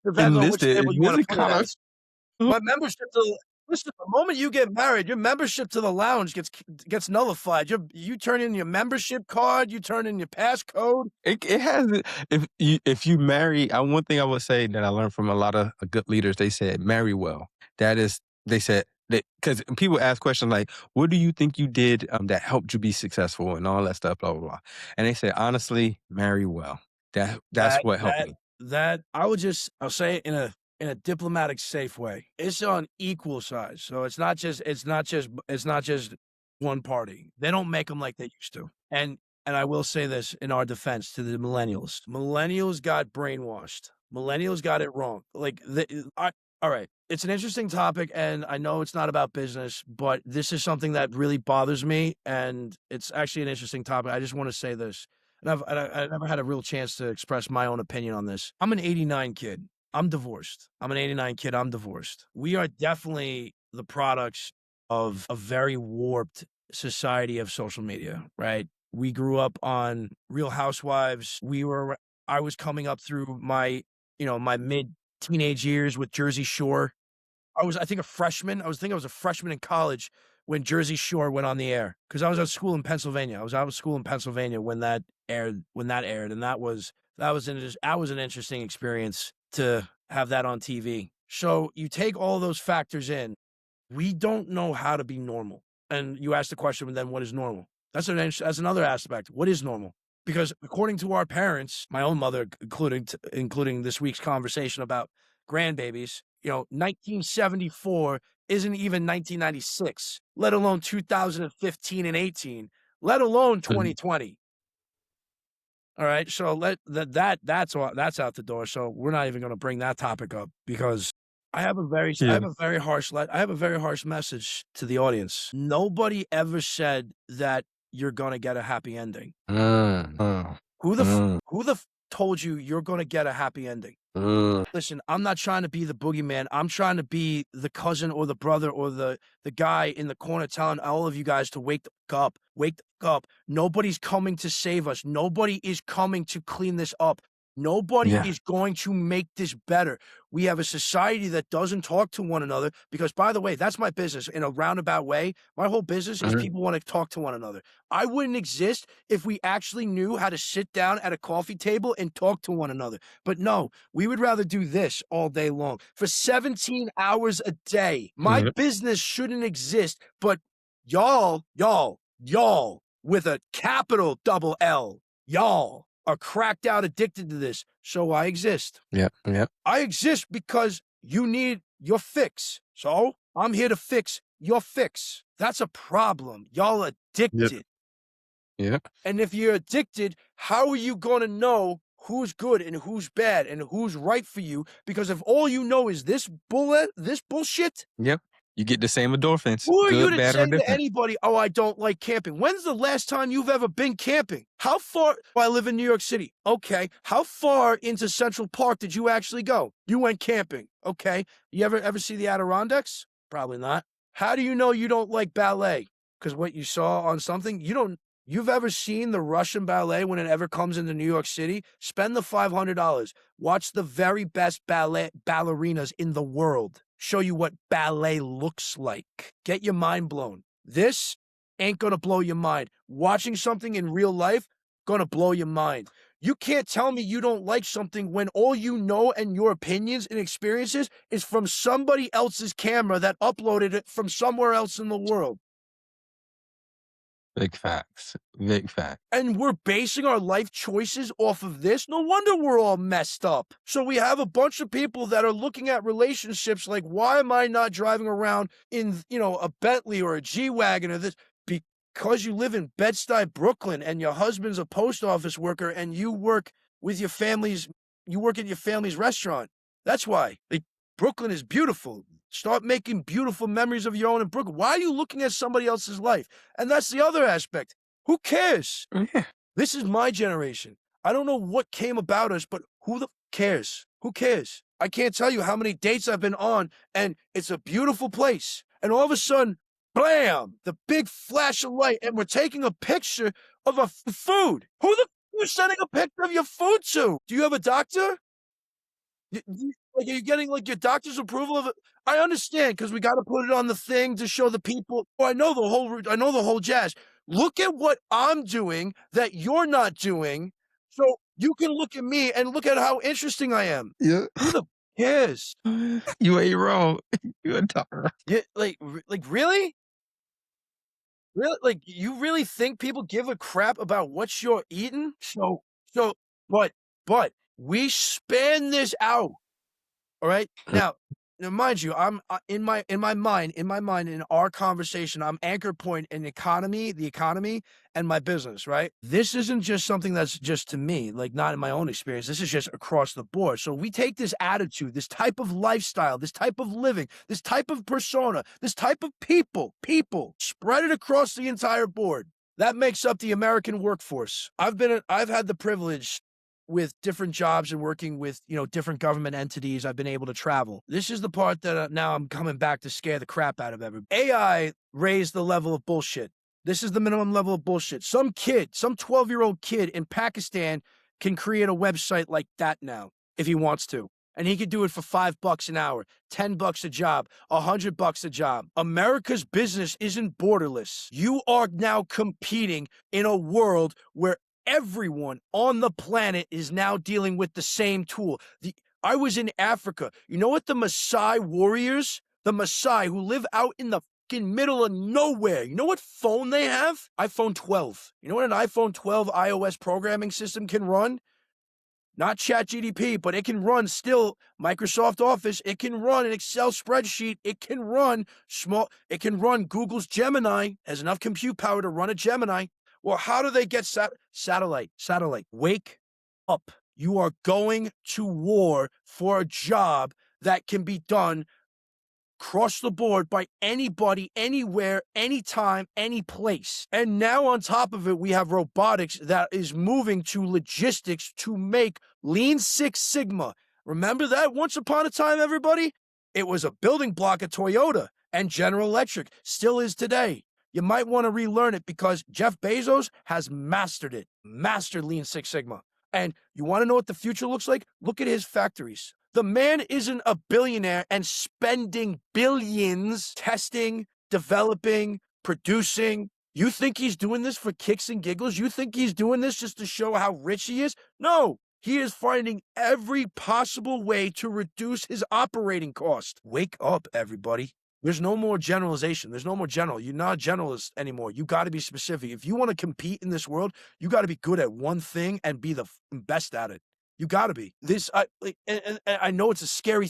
depends on which Enlisted, table you want to put it kind of. as. My membership to listen, the moment you get married, your membership to the lounge gets nullified. You turn in your membership card, you turn in your passcode. It has if you marry. One thing I would say that I learned from a lot of good leaders, they said marry well. That is, they said that because people ask questions like, "What do you think you did that helped you be successful?" and all that stuff, blah blah blah. And they say honestly, marry well. That's That what helped that me. that I'll say it in a diplomatic, safe way. It's on equal size, so it's not just one party. They don't make them like they used to. And I will say this in our defense to the millennials. Millennials got brainwashed. Millennials got it wrong. Like all right. It's an interesting topic, and I know it's not about business, but this is something that really bothers me, and it's actually an interesting topic. I just want to say this. And I never had a real chance to express my own opinion on this. I'm an 89 kid. I'm divorced. I'm an 89 kid. I'm divorced. We are definitely the products of a very warped society of social media, right? We grew up on Real Housewives. I was coming up through my mid teenage years with Jersey Shore. I think, a freshman. I was a freshman in college when Jersey Shore went on the air because I was at school in Pennsylvania. I was out of school in Pennsylvania when that aired, and that was an interesting experience to have that on TV. So you take all those factors in. We don't know how to be normal. And you ask the question, then what is normal? That's another aspect. What is normal? Because according to our parents, my own mother, including this week's conversation about grandbabies, 1974 isn't even 1996, let alone 2015 and 18, let alone Mhm. 2020. All right, so that's out the door. So we're not even going to bring that topic up because I Yeah. have a very harsh message to the audience. Nobody ever said that you're going to get a happy ending. Mm, mm, Who the f mm, who the f told you you're gonna get a happy ending? mm. Listen, I'm not trying to be the boogeyman. I'm trying to be the cousin or the brother or the guy in the corner telling all of you guys to wake the fuck up. Wake the fuck up. Nobody's coming to save us. Nobody is coming to clean this up. Nobody Yeah. is going to make this better. We have a society that doesn't talk to one another because, by the way, that's my business in a roundabout way. My whole business is Mhm. people want to talk to one another. I wouldn't exist if we actually knew how to sit down at a coffee table and talk to one another. But no, we would rather do this all day long for 17 hours a day. My Yep. business shouldn't exist, but y'all with a capital double L, y'all are cracked out addicted to this. So I exist. Yep. Yep. I exist because you need your fix. So I'm here to fix your fix. That's a problem. Y'all Yep. addicted. Yep. And if you're addicted, how are you going to know who's good and who's bad and who's right for you? Because if all you know is this bullshit, Yep. You get the same endorphins, who are you good, to bad, or say to different. anybody, oh, I don't like camping? When's the last time you've ever been camping? How far? I live in New York City. Okay. How far into Central Park did you actually go? You went camping. Okay. You ever see the Adirondacks? Probably not. How do you know you don't like ballet? Because what you saw on something, you've ever seen the Russian ballet when it ever comes into New York City? Spend the $500. Watch the very best ballerinas in the world show you what ballet looks like. Get your mind blown. This ain't gonna blow your mind. Watching something in real life, gonna blow your mind. You can't tell me you don't like something when all you know and your opinions and experiences is from somebody else's camera that uploaded it from somewhere else in the world. Big facts. Big fact. And we're basing our life choices off of this. No wonder we're all messed up. So we have a bunch of people that are looking at relationships like, why am I not driving around in, a Bentley or a G-Wagon or this? Because you live in Bed-Stuy, Brooklyn, and your husband's a post office worker and you work at your family's restaurant. That's why. Like, Brooklyn is beautiful. Start making beautiful memories of your own in Brooklyn. Why are you looking at somebody else's life? And that's the other aspect. Who cares? Yeah. This is my generation. I don't know what came about us, but who the cares? Who cares? I can't tell you how many dates I've been on, and it's a beautiful place. And all of a sudden, blam, the big flash of light, and we're taking a picture of a food. Who the you sending a picture of your food to? Do you have a doctor? Like, are you getting, like, your doctor's approval of it? I understand, because we gotta put it on the thing to show the people. Oh, I know the whole jazz. Look at what I'm doing that you're not doing, so you can look at me and look at how interesting I am. Yeah. Who the cares? You ain't wrong. You a doctor. Yeah, like, really? Really? Like, you really think people give a crap about what you're eating? So, but we span this out. All right. Now, mind you, I'm in my mind, in our conversation, I'm anchor point in the economy, and my business. Right. This isn't just something that's just to me, like not in my own experience. This is just across the board. So we take this attitude, this type of lifestyle, this type of living, this type of persona, this type of people, spread it across the entire board. That makes up the American workforce. I've had the privilege with different jobs and working with, different government entities. I've been able to travel. This is the part that now I'm coming back to scare the crap out of everybody. AI raised the level of bullshit. This is the minimum level of bullshit. Some 12-year-old kid in Pakistan can create a website like that now if he wants to. And he could do it for $5 an hour, $10 a job, $100 a job. America's business isn't borderless. You are now competing in a world where everyone on the planet is now dealing with the same tool. I was in Africa. You know what the Maasai warriors, the Maasai who live out in the fucking middle of nowhere, you know what phone they have? iPhone 12. You know what an iPhone 12 iOS programming system can run? Not ChatGPT, but it can run still Microsoft Office. It can run an Excel spreadsheet. It can run Google's Gemini. Has enough compute power to run a Gemini. Well, how do they get satellite? Wake up. You are going to war for a job that can be done across the board by anybody, anywhere, anytime, any place. And now on top of it, we have robotics that is moving to logistics to make Lean Six Sigma. Remember that once upon a time, everybody? It was a building block at Toyota and General Electric, still is today. You might want to relearn it because Jeff Bezos has mastered Lean Six Sigma. And you want to know what the future looks like? Look at his factories. The man isn't a billionaire and spending billions testing, developing, producing. You think he's doing this for kicks and giggles? You think he's doing this just to show how rich he is? No, he is finding every possible way to reduce his operating cost. Wake up, everybody. There's no more generalization. There's no more general. You're not a generalist anymore. You got to be specific. If you want to compete in this world, you got to be good at one thing and be the best at it. You got to be. And I know it's a scary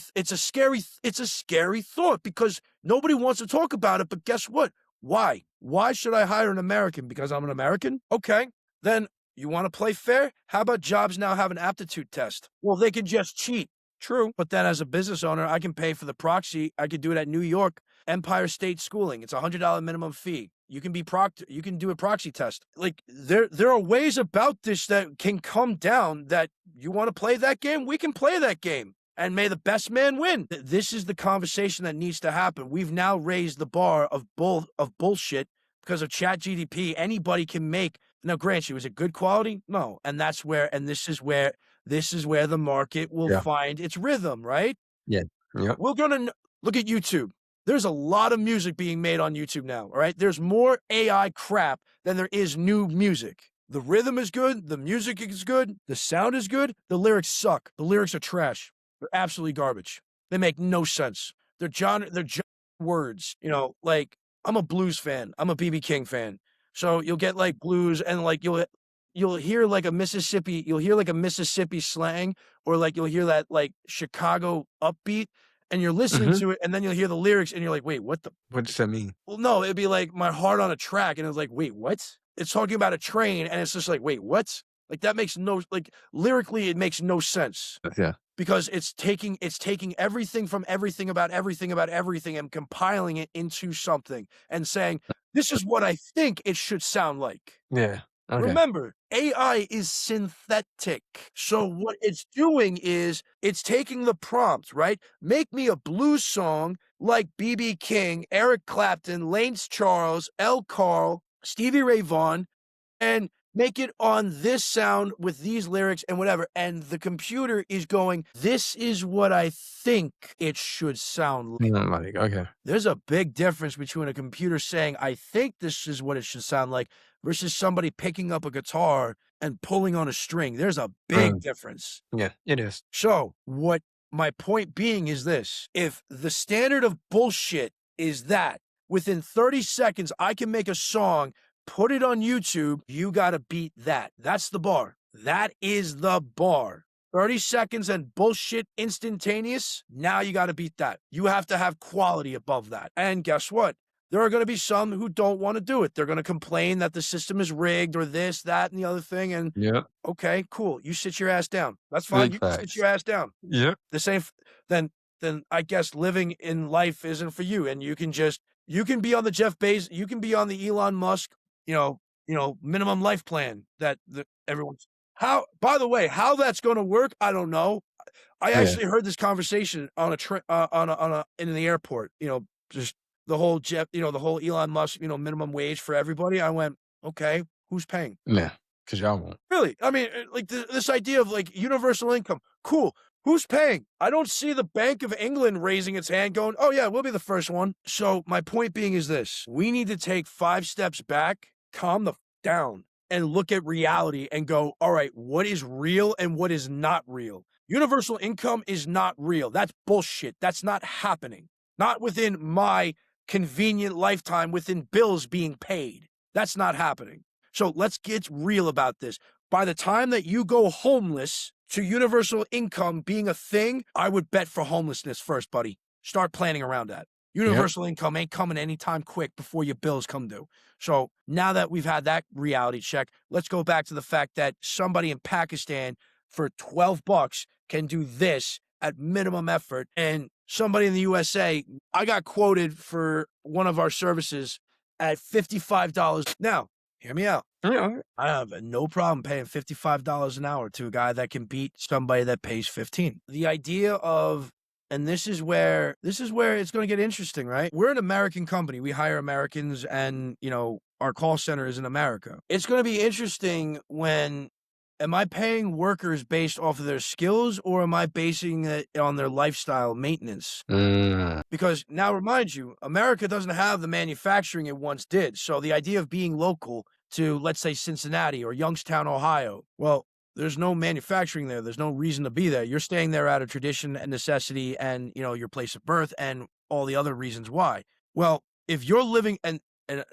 thought because nobody wants to talk about it. But guess what? Why? Why should I hire an American? Because I'm an American? Okay. Then you want to play fair? How about jobs now have an aptitude test? Well, they can just cheat. True. But then as a business owner, I can pay for the proxy. I could do it at New York Empire State Schooling. It's a $100 minimum fee. You can you can do a proxy test. Like there are ways about this that can come down that you want to play that game. We can play that game and may the best man win. This is the conversation that needs to happen. We've now raised the bar of bullshit because of ChatGPT. Anybody can make. Now, grant you, is it good quality? No. And this is where the market will find its rhythm, right? Yeah. Yep. We're going to look at YouTube. There's a lot of music being made on YouTube now, all right? There's more AI crap than there is new music. The rhythm is good. The music is good. The sound is good. The lyrics suck. The lyrics are trash. They're absolutely garbage. They make no sense. They're words, like I'm a blues fan. I'm a BB King fan. So you'll get like blues and like you'll hear like a Mississippi slang, or like you'll hear that like Chicago upbeat, and you're listening to it, and then you'll hear the lyrics and you're like, wait, what does that mean? Well, no, it'd be like my heart on a track, and it's like, wait, what? It's talking about a train, and it's just like, wait, what? Like that makes lyrically it makes no sense. Yeah. because it's taking everything from everything about everything and compiling it into something and saying, "This is what I think it should sound like." Yeah. Okay. Remember, AI is synthetic. So what it's doing is it's taking the prompt, right? Make me a blues song like B.B. King, Eric Clapton, Lance Charles, L. Carl, Stevie Ray Vaughan, and make it on this sound with these lyrics and whatever. And the computer is going, this is what I think it should sound like. Okay. There's a big difference between a computer saying, I think this is what it should sound like, versus somebody picking up a guitar and pulling on a string. There's a big difference. Yeah, it is. So what my point being is this: if the standard of bullshit is that within 30 seconds, I can make a song, put it on YouTube, you got to beat that. That's the bar. That is the bar. 30 seconds and bullshit instantaneous. Now you got to beat that. You have to have quality above that. And guess what? There are going to be some who don't want to do it. They're going to complain that the system is rigged or this, that, and the other thing. And okay, cool. You sit your ass down. That's fine. You can sit your ass down. Yeah. The same. Then I guess living in life isn't for you. And you can be on the Jeff Bezos, you can be on the Elon Musk, minimum life plan that everyone's. By the way, how that's going to work, I don't know. I actually heard this conversation on in the airport, just the whole the whole Elon Musk, minimum wage for everybody. I went, okay, who's paying? Yeah, because y'all won't. Really? I mean, like this idea of like universal income, cool. Who's paying? I don't see the Bank of England raising its hand going, oh yeah, we'll be the first one. So my point being is this: we need to take 5 steps back, calm the down, and look at reality and go, all right, what is real and what is not real? Universal income is not real. That's bullshit. That's not happening. Not within my convenient lifetime, within bills being paid. That's not happening. So let's get real about this. By the time that you go homeless to universal income being a thing, I would bet for homelessness first, buddy. Start planning around that. Universal income ain't coming anytime quick before your bills come due. So now that we've had that reality check, let's go back to the fact that somebody in Pakistan for $12 can do this at minimum effort. And somebody in the USA, I got quoted for one of our services at $55. Now, hear me out. Yeah. I have no problem paying $55 an hour to a guy that can beat somebody that pays 15. The idea of, and this is where it's going to get interesting, right? We're an American company. We hire Americans and, our call center is in America. It's going to be interesting when, am I paying workers based off of their skills or am I basing it on their lifestyle maintenance? Because now remind you, America doesn't have the manufacturing it once did. So the idea of being local to, let's say, Cincinnati or Youngstown, Ohio, well, there's no manufacturing there. There's no reason to be there. You're staying there out of tradition and necessity and, your place of birth and all the other reasons why. Well, if you're living, and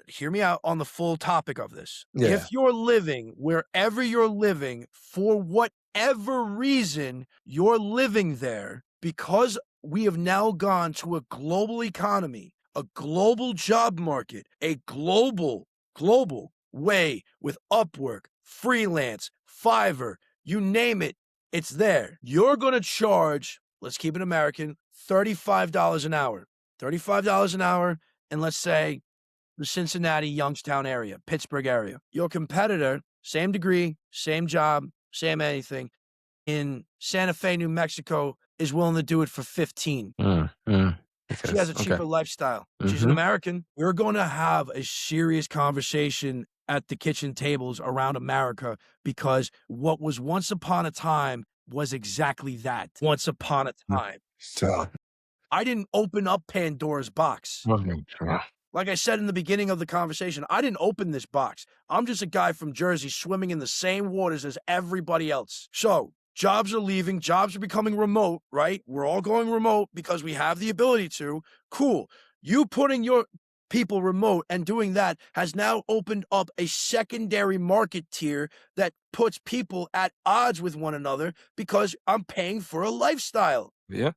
hear me out on the full topic of this. Yeah. If you're living wherever you're living, for whatever reason you're living there, because we have now gone to a global economy, a global job market, a global way with Upwork, freelance, Fiverr, you name it, it's there. You're going to charge, let's keep it American, $35 an hour. $35 an hour, and let's say the Cincinnati, Youngstown area, Pittsburgh area. Your competitor, same degree, same job, same anything, in Santa Fe, New Mexico, is willing to do it for 15. She has a cheaper lifestyle. She's an American. We're going to have a serious conversation at the kitchen tables around America because what was once upon a time was exactly that. Once upon a time. So I didn't open up Pandora's box. Like I said in the beginning of the conversation, I didn't open this box. I'm just a guy from Jersey swimming in the same waters as everybody else. So jobs are leaving. Jobs are becoming remote, right? We're all going remote because we have the ability to. Cool. You putting your people remote and doing that has now opened up a secondary market tier that puts people at odds with one another because I'm paying for a lifestyle. Yeah.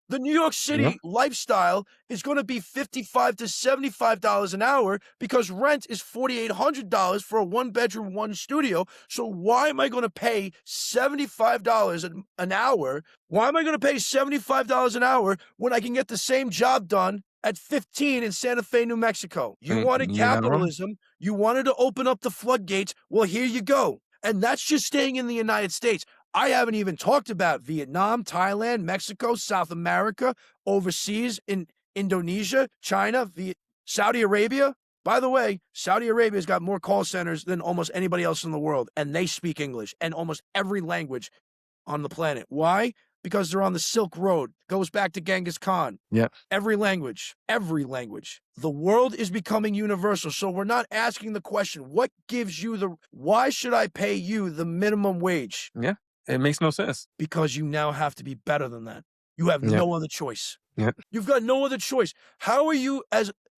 The New York Yep. City lifestyle is going to be $55 to $75 an hour because rent is $4,800 for a one-bedroom, one studio. So why am I going to pay $75 an hour? Why am I going to pay $75 an hour when I can get the same job done at 15 in Santa Fe, New Mexico? You wanted You're not wrong. capitalism. You wanted to open up the floodgates. Well, here you go. And that's just staying in the United States. I haven't even talked about Vietnam, Thailand, Mexico, South America, overseas in Indonesia, China, Saudi Arabia. By the way, Saudi Arabia's got more call centers than almost anybody else in the world, and they speak English and almost every language on the planet. Why? Because they're on the Silk Road. Goes back to Genghis Khan. Yeah. Every language. The world is becoming universal. So we're not asking the question, what gives you why should I pay you the minimum wage? Yeah. It makes no sense. Because you now have to be better than that. You have no other choice. Yeah. You've got no other choice. How are you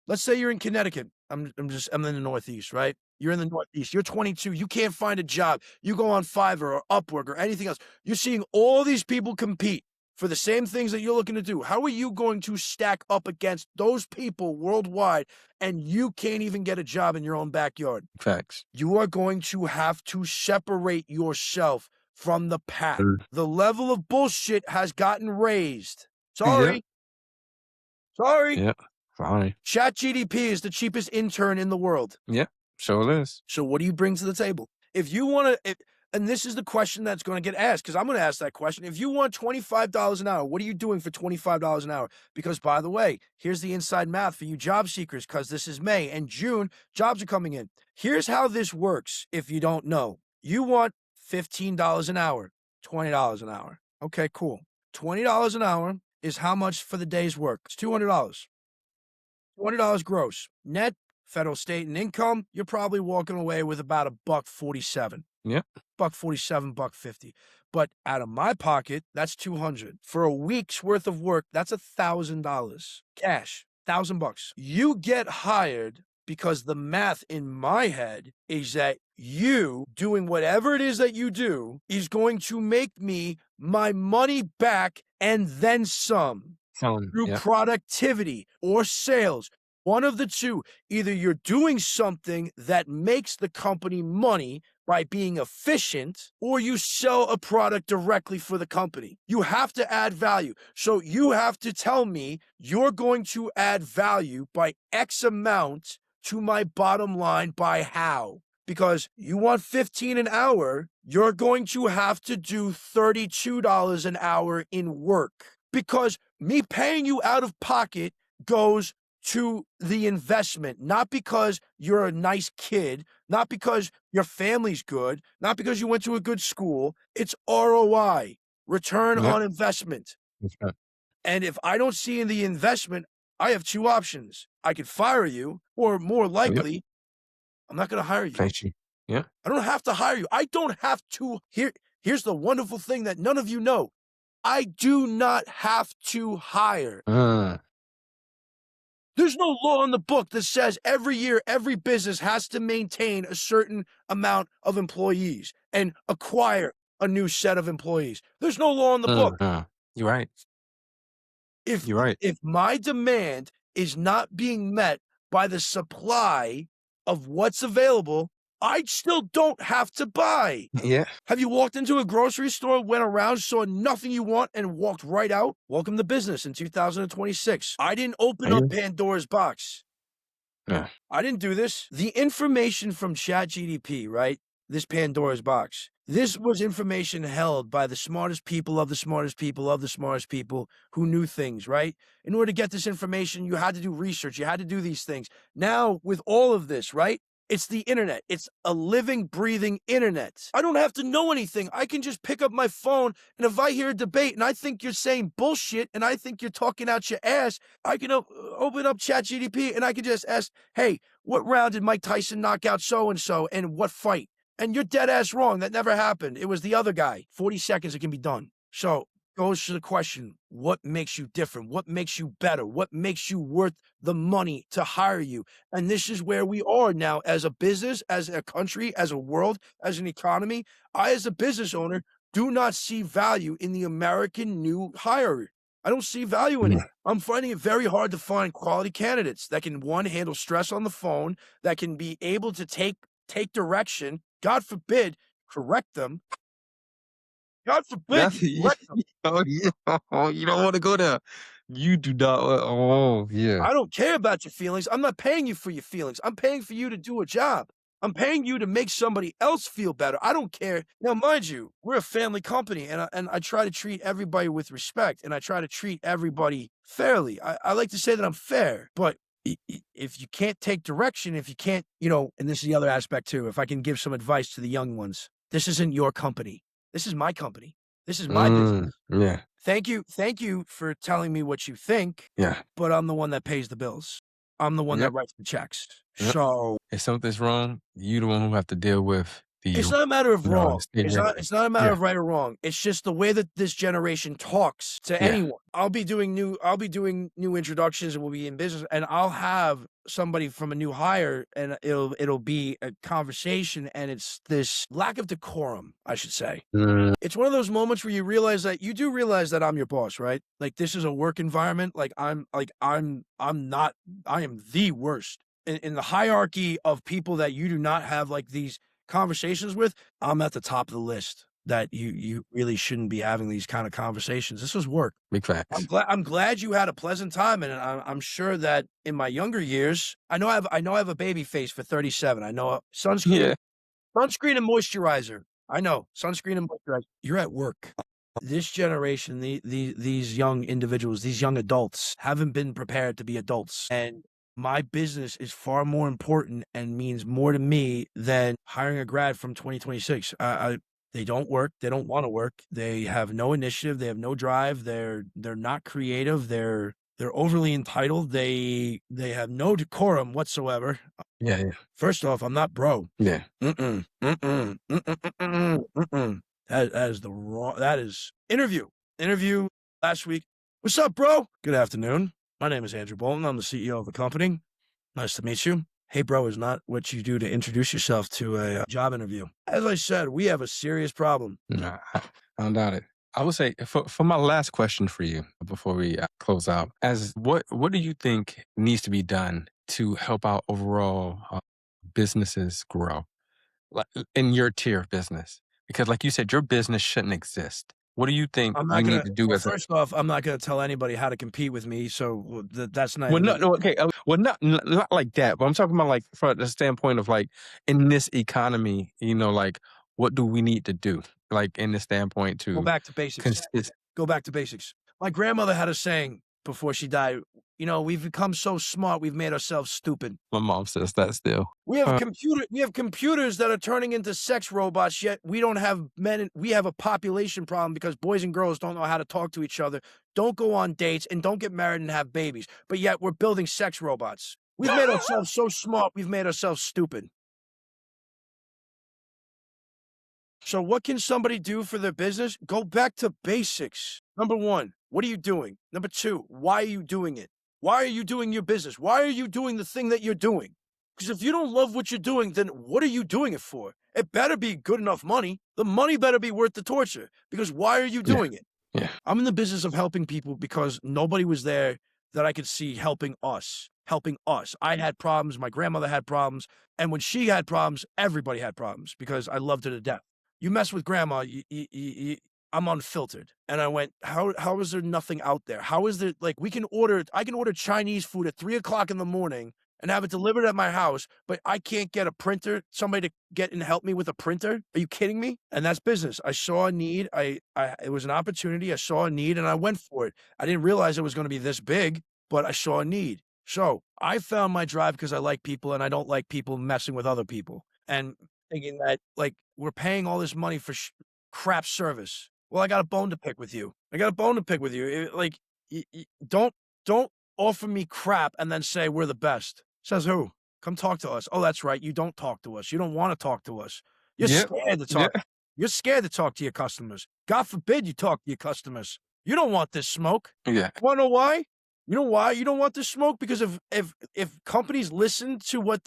let's say you're in Connecticut. I'm in the Northeast, right? You're in the Northeast. You're 22. You can't find a job. You go on Fiverr or Upwork or anything else. You're seeing all these people compete for the same things that you're looking to do. How are you going to stack up against those people worldwide and you can't even get a job in your own backyard? Facts. You are going to have to separate yourself from the pack. The level of bullshit has gotten raised. Sorry. Yeah. Fine. ChatGDP is the cheapest intern in the world. Yeah. Sure is. So what do you bring to the table? If you want to, and this is the question that's going to get asked, because I'm going to ask that question. If you want $25 an hour, what are you doing for $25 an hour? Because, by the way, here's the inside math for you job seekers, because this is May and June, jobs are coming in. Here's how this works if you don't know. You want $15 an hour, $20 an hour. Okay, cool. $20 an hour is how much for the day's work? It's $200. $200 gross. Net, federal, state, and income, you're probably walking away with about $1.47. Yeah. $1.47, $1.50. But out of my pocket, that's $200. For a week's worth of work, that's $1,000. Cash, $1,000. You get hired because the math in my head is that you doing whatever it is that you do is going to make me my money back and then some through productivity or sales. One of the two. Either you're doing something that makes the company money by being efficient, or you sell a product directly for the company. You have to add value. So you have to tell me you're going to add value by X amount to my bottom line by how. Because you want $15 an hour, you're going to have to do $32 an hour in work. Because me paying you out of pocket goes to the investment, not because you're a nice kid, not because your family's good, not because you went to a good school. It's ROI, return on investment. Right. And if I don't see in the investment, I have two options. I could fire you, or more likely, I'm not going to hire you. Thank you. Yeah. I don't have to hire you. I don't have to. Here's the wonderful thing that none of you know. I do not have to hire. There's no law in the book that says every year, every business has to maintain a certain amount of employees and acquire a new set of employees. There's no law in the book. You're right. You're right. If my demand is not being met by the supply of what's available, I still don't have to buy. Yeah. Have you walked into a grocery store, went around, saw nothing you want, and walked right out? Welcome to business in 2026. I didn't open up Pandora's box. Yeah. I didn't do this. The information from ChatGDP, right? This Pandora's box. This was information held by the smartest people of the smartest people of the smartest people who knew things, right? In order to get this information, you had to do research. You had to do these things. Now, with all of this, right? It's the internet. It's a living, breathing internet. I don't have to know anything. I can just pick up my phone, and if I hear a debate and I think you're saying bullshit and I think you're talking out your ass, I can open up ChatGDP and I can just ask, hey, what round did Mike Tyson knock out so-and-so and what fight? And you're dead ass wrong. That never happened. It was the other guy. 40 seconds, it can be done. So goes to the question, what makes you different? What makes you better? What makes you worth the money to hire you? And this is where we are now as a business, as a country, as a world, as an economy. I, as a business owner, do not see value in the American new hire. I don't see value in it. I'm finding it very hard to find quality candidates that can, one, handle stress on the phone, that can be able to take direction, God forbid, correct them. God forbid That's you correct them. oh, yeah. Oh, you don't wanna go there. You do not wa oh, yeah. I don't care about your feelings. I'm not paying you for your feelings. I'm paying for you to do a job. I'm paying you to make somebody else feel better. I don't care. Now, mind you, we're a family company, and I try to treat everybody with respect, and I try to treat everybody fairly. I like to say that I'm fair, but if you can't take direction, if you can't, and this is the other aspect too, if I can give some advice to the young ones, this isn't your company. This is my company. This is my business. Yeah, Thank you for telling me what you think, yeah, but I'm the one that pays the bills. I'm the one that yep, writes the checks. yep. So, If something's wrong, you the one who have to deal with the, it's not a matter of wrong. state regulator. It's not a matter Yeah, of right or wrong. It's just the way that this generation talks to yeah. anyone. I'll be doing new introductions, and we'll be in business, and I'll have somebody from a new hire, and it'll be a conversation, and it's this lack of decorum, I should say. Mm, It's one of those moments where you do realize that I'm your boss, right? Like, this is a work environment. Like, I'm not, I am the worst in the hierarchy of people that you do not have like these conversations with. I'm at the top of the list that you really shouldn't be having these kind of conversations. This is work. big facts. I'm glad you had a pleasant time, and I'm sure that in my younger years, I know I have a baby face for 37. I know Yeah. sunscreen and moisturizer. I know, sunscreen and moisturizer. You're at work. This generation, these young individuals, these young adults haven't been prepared to be adults. And my business is far more important and means more to me than hiring a grad from 2026. They don't work. They don't want to work. They have no initiative. They have no drive. They're not creative. They're overly entitled. They have no decorum whatsoever. Yeah, yeah, First off, I'm not bro. yeah. Mm-mm, mm-mm, mm-mm, mm-mm, mm-mm. That is the wrong. That is interview last week. What's up, bro? Good afternoon. My name is Andrew Bolton. I'm the CEO of the company. Nice to meet you. Hey, bro is not what you do to introduce yourself to a job interview. As I said, we have a serious problem. Nah, I don't doubt it. I would say for my last question for you before we close out, as what do you think needs to be done to help out overall businesses grow, like in your tier of business? Because, like you said, your business shouldn't exist. What do you think I'm you not need gonna. to do Well, as a first off, I'm not gonna tell anybody how to compete with me. So that's not well, even. no, no, okay, well, not like that, but I'm talking about like from the standpoint of like in this economy, like what do we need to do, like in the standpoint Go to back to basics. consist. Go back to basics. My grandmother had a saying before she died. We've become so smart, we've made ourselves stupid. My mom says that still. We have computers that are turning into sex robots, yet we don't have men. We have a population problem because boys and girls don't know how to talk to each other, don't go on dates, and don't get married and have babies. But yet we're building sex robots. We've made ourselves so smart, we've made ourselves stupid. So what can somebody do for their business? Go back to basics. Number one, what are you doing? Number two, why are you doing it? Why are you doing your business? Why are you doing the thing that you're doing? Because if you don't love what you're doing, then what are you doing it for? It better be good enough money. The money better be worth the torture. Because why are you Yeah, doing it? yeah, I'm in the business of helping people because nobody was there that I could see helping us. Helping us. I had problems. My grandmother had problems. And when she had problems, everybody had problems because I loved her to death. You mess with grandma, I'm unfiltered. And I went, how is there nothing out there? How is there, like, I can order Chinese food at 3 o'clock in the morning and have it delivered at my house, but I can't get a printer, somebody to get and help me with a printer? Are you kidding me? And that's business. I saw a need. It was an opportunity. I saw a need and I went for it. I didn't realize it was going to be this big, but I saw a need. So I found my drive because I like people and I don't like people messing with other people. And thinking that, like, we're paying all this money for crap service. Well, I got a bone to pick with you. Don't offer me crap and then say we're the best. Says who? Come talk to us. Oh, that's right. You don't talk to us. You don't want to talk to us. You're yep, scared to yeah, talk. You're scared to talk to your customers. God forbid you talk to your customers. You don't want this smoke. yeah, Want to know why? You know why you don't want this smoke? Because if companies listen to what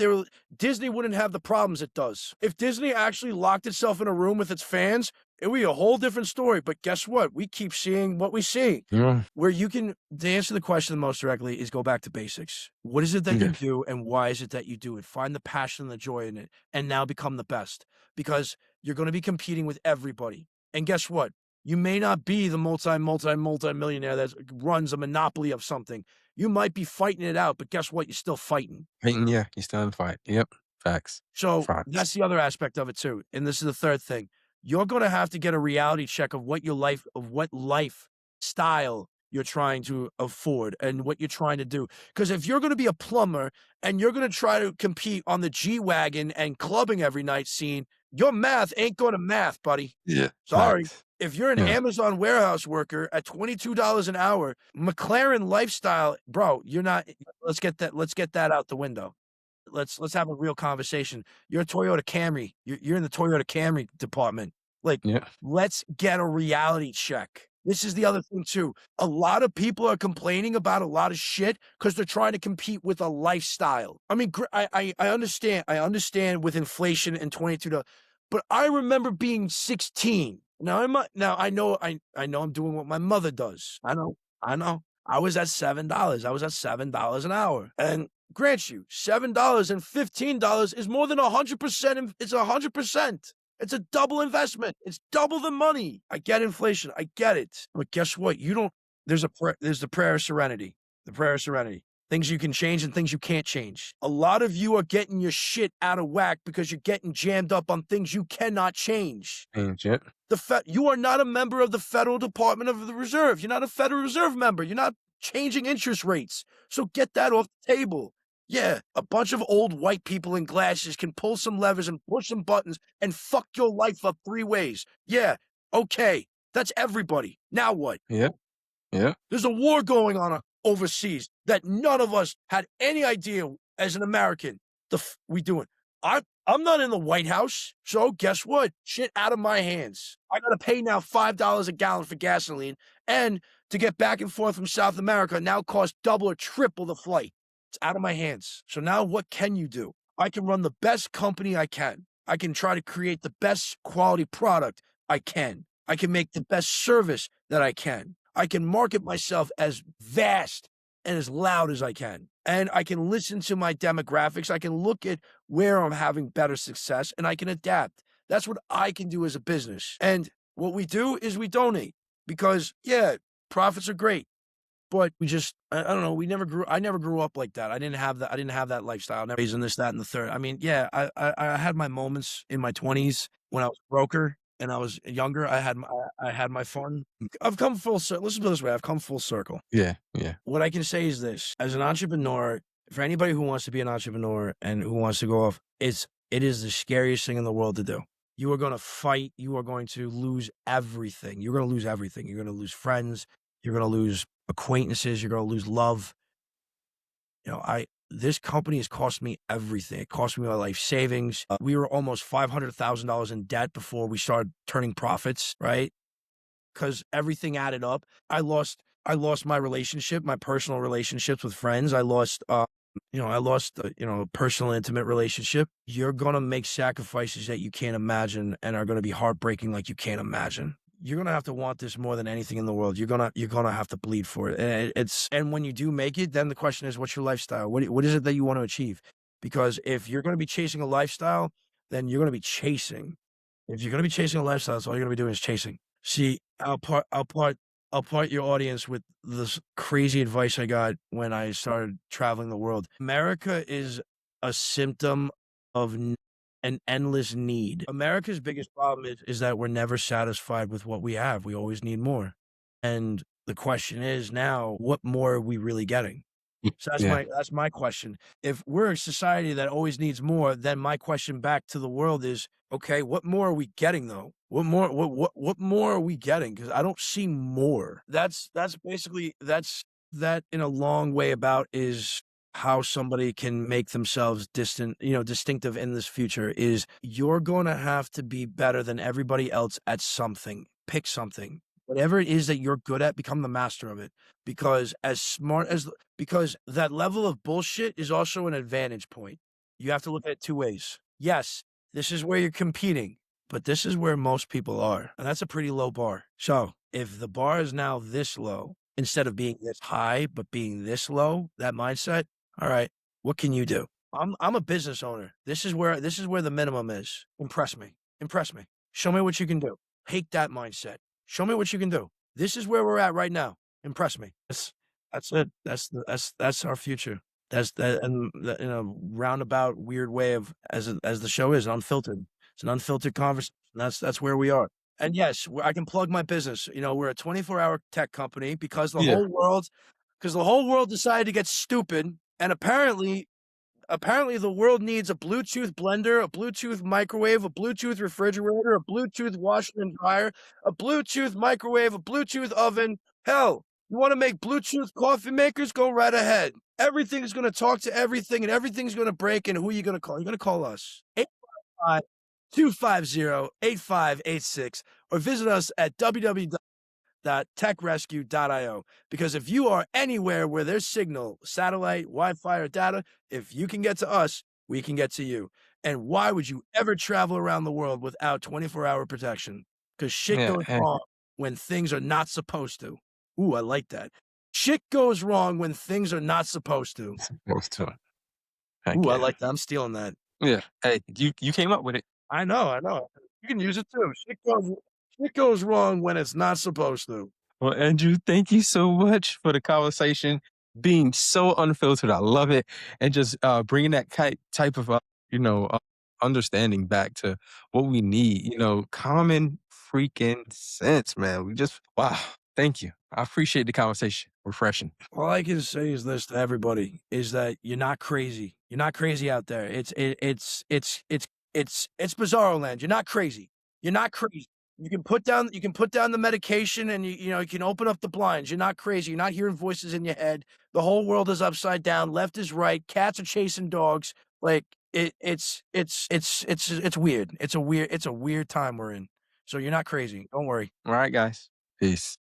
Disney wouldn't have the problems it does. If Disney actually locked itself in a room with its fans, It would be a whole different story, but guess what? We keep seeing what we see. Yeah. Where you can to answer the question the most directly is go back to basics. What is it that you Yeah. do and why is it that you do it? Find the passion and the joy in it and now become the best because you're going to be competing with everybody. And guess what? You may not be the multi-millionaire that runs a monopoly of something. You might be fighting it out, but guess what? You're still fighting. Hating, yeah, you still in the fight. Yep. Facts. So Facts. that's the other aspect of it too. And this is the third thing. You're going to have to get a reality check of what lifestyle you're trying to afford and what you're trying to do. Because if you're going to be a plumber and you're going to try to compete on the G-Wagon and clubbing every night scene, your math ain't going to math, buddy. Yeah. Sorry. Facts. If you're an Yeah. Amazon warehouse worker at $22 an hour, McLaren lifestyle, bro, you're not. Let's get that out the window. Let's have a real conversation. You're a Toyota Camry. You're in the Toyota Camry department. Like, Yeah. let's get a reality check. This is the other thing too. A lot of people are complaining about a lot of shit because they're trying to compete with a lifestyle. I mean, I understand. I understand with inflation and $22, but I remember being 16. Now I know I'm doing what my mother does. I know. I was at $7. I was at $7 an hour. And grant you, $7 and $15 is more than 100%. It's 100%. It's a double investment. It's double the money. I get inflation. I get it. But guess what? There's the prayer of serenity. The prayer of serenity. Things you can change and things you can't change. A lot of you are getting your shit out of whack because you're getting jammed up on things you cannot change. Change it. You are not a member of the Federal Department of the Reserve. You're not a Federal Reserve member. You're not changing interest rates. So get that off the table. Yeah, a bunch of old white people in glasses can pull some levers and push some buttons and fuck your life up 3 ways. Yeah, okay. That's everybody. Now what? Yeah. Yeah. There's a war going on overseas that none of us had any idea as an American we doing. I'm not in the White House, so guess what? Shit out of my hands. I gotta pay now $5 a gallon for gasoline, and to get back and forth from South America now costs double or triple the flight. It's out of my hands. So now what can you do? I can run the best company I can. I can try to create the best quality product I can. I can make the best service that I can. I can market myself as vast and as loud as I can. And I can listen to my demographics. I can look at where I'm having better success and I can adapt. That's what I can do as a business. And what we do is we donate because, yeah, profits are great. But I don't know. I never grew up like that. I didn't have that lifestyle. Never raising this, that, and the third. I mean, yeah, I had my moments in my 20s when I was broker and I was younger. I had my fun. I've come full circle. Listen to this way. I've come full circle. Yeah. Yeah. What I can say is this: as an entrepreneur, for anybody who wants to be an entrepreneur and who wants to go off, it is the scariest thing in the world to do. You are going to fight. You are going to lose everything. You're going to lose everything. You're going to lose friends. You're going to lose acquaintances. You're going to lose love. This company has cost me everything. It cost me my life savings. We were almost $500,000 in debt before we started turning profits, right? Because everything added up. I lost my relationship, my personal relationships with friends. I lost a personal intimate relationship. You're going to make sacrifices that you can't imagine and are going to be heartbreaking like you can't imagine. You're going to have to want this more than anything in the world. You're going to have to bleed for it. And when you do make it, then the question is, what's your lifestyle? What is it that you want to achieve? Because if you're going to be chasing a lifestyle, then you're going to be chasing. If you're going to be chasing a lifestyle, that's all you're going to be doing is chasing. See, I'll part your audience with this crazy advice I got when I started traveling the world. America is a symptom of an endless need. America's biggest problem is that we're never satisfied with what we have. We always need more. And the question is now, what more are we really getting? So that's my question. If we're a society that always needs more, then my question back to the world is, okay, what more are we getting though? What more are we getting? Because I don't see more. That's basically that in a long way about is how somebody can make themselves distinctive in this future is you're going to have to be better than everybody else at something. Pick something. Whatever it is that you're good at, become the master of it. Because because that level of bullshit is also an advantage point. You have to look at it 2 ways. Yes, this is where you're competing, but this is where most people are, and that's a pretty low bar. So if the bar is now this low, instead of being this high, but being this low, that mindset, all right, what can you do? I'm a business owner. This is where the minimum is. Impress me. Impress me. Show me what you can do. Hate that mindset. Show me what you can do. This is where we're at right now. Impress me. That's it. That's our future. That's that, and in a roundabout, weird way of as the show is unfiltered. It's an unfiltered conversation. That's where we are. And yes, I can plug my business. You know, we're a 24-hour tech company because Yeah. the whole world decided to get stupid, and apparently the world needs a Bluetooth blender, a Bluetooth microwave, a Bluetooth refrigerator, a Bluetooth washer and dryer, a Bluetooth microwave, a Bluetooth oven. Hell, you want to make Bluetooth coffee makers? Go right ahead. Everything's going to talk to everything, and everything's going to break, and who are you going to call? You're going to call us. 855-250-8586, or visit us at www.techrescue.io, because if you are anywhere where there's signal, satellite, Wi-Fi, or data, if you can get to us, we can get to you. And why would you ever travel around the world without 24-hour protection? Because shit Yeah. goes wrong when things are not supposed to. Ooh, I like that. Shit goes wrong when things are not supposed to. Supposed to. Heck Ooh, I yeah. like that. I'm stealing that. Yeah. Hey, you came up with it. I know. You can use it too. Shit goes wrong when it's not supposed to. Well, Andrew, thank you so much for the conversation, being so unfiltered. I love it, and just bringing that type of you know uh, understanding back to what we need. Common freaking sense, man. We just wow. Thank you. I appreciate the conversation. Refreshing. All I can say is this to everybody is that you're not crazy. You're not crazy out there. It's bizarro land. You're not crazy. You're not crazy. You can put down the medication, and you can open up the blinds. You're not crazy. You're not hearing voices in your head. The whole world is upside down. Left is right. Cats are chasing dogs. Like it's weird. It's a weird time we're in. So you're not crazy. Don't worry. All right, guys. Peace.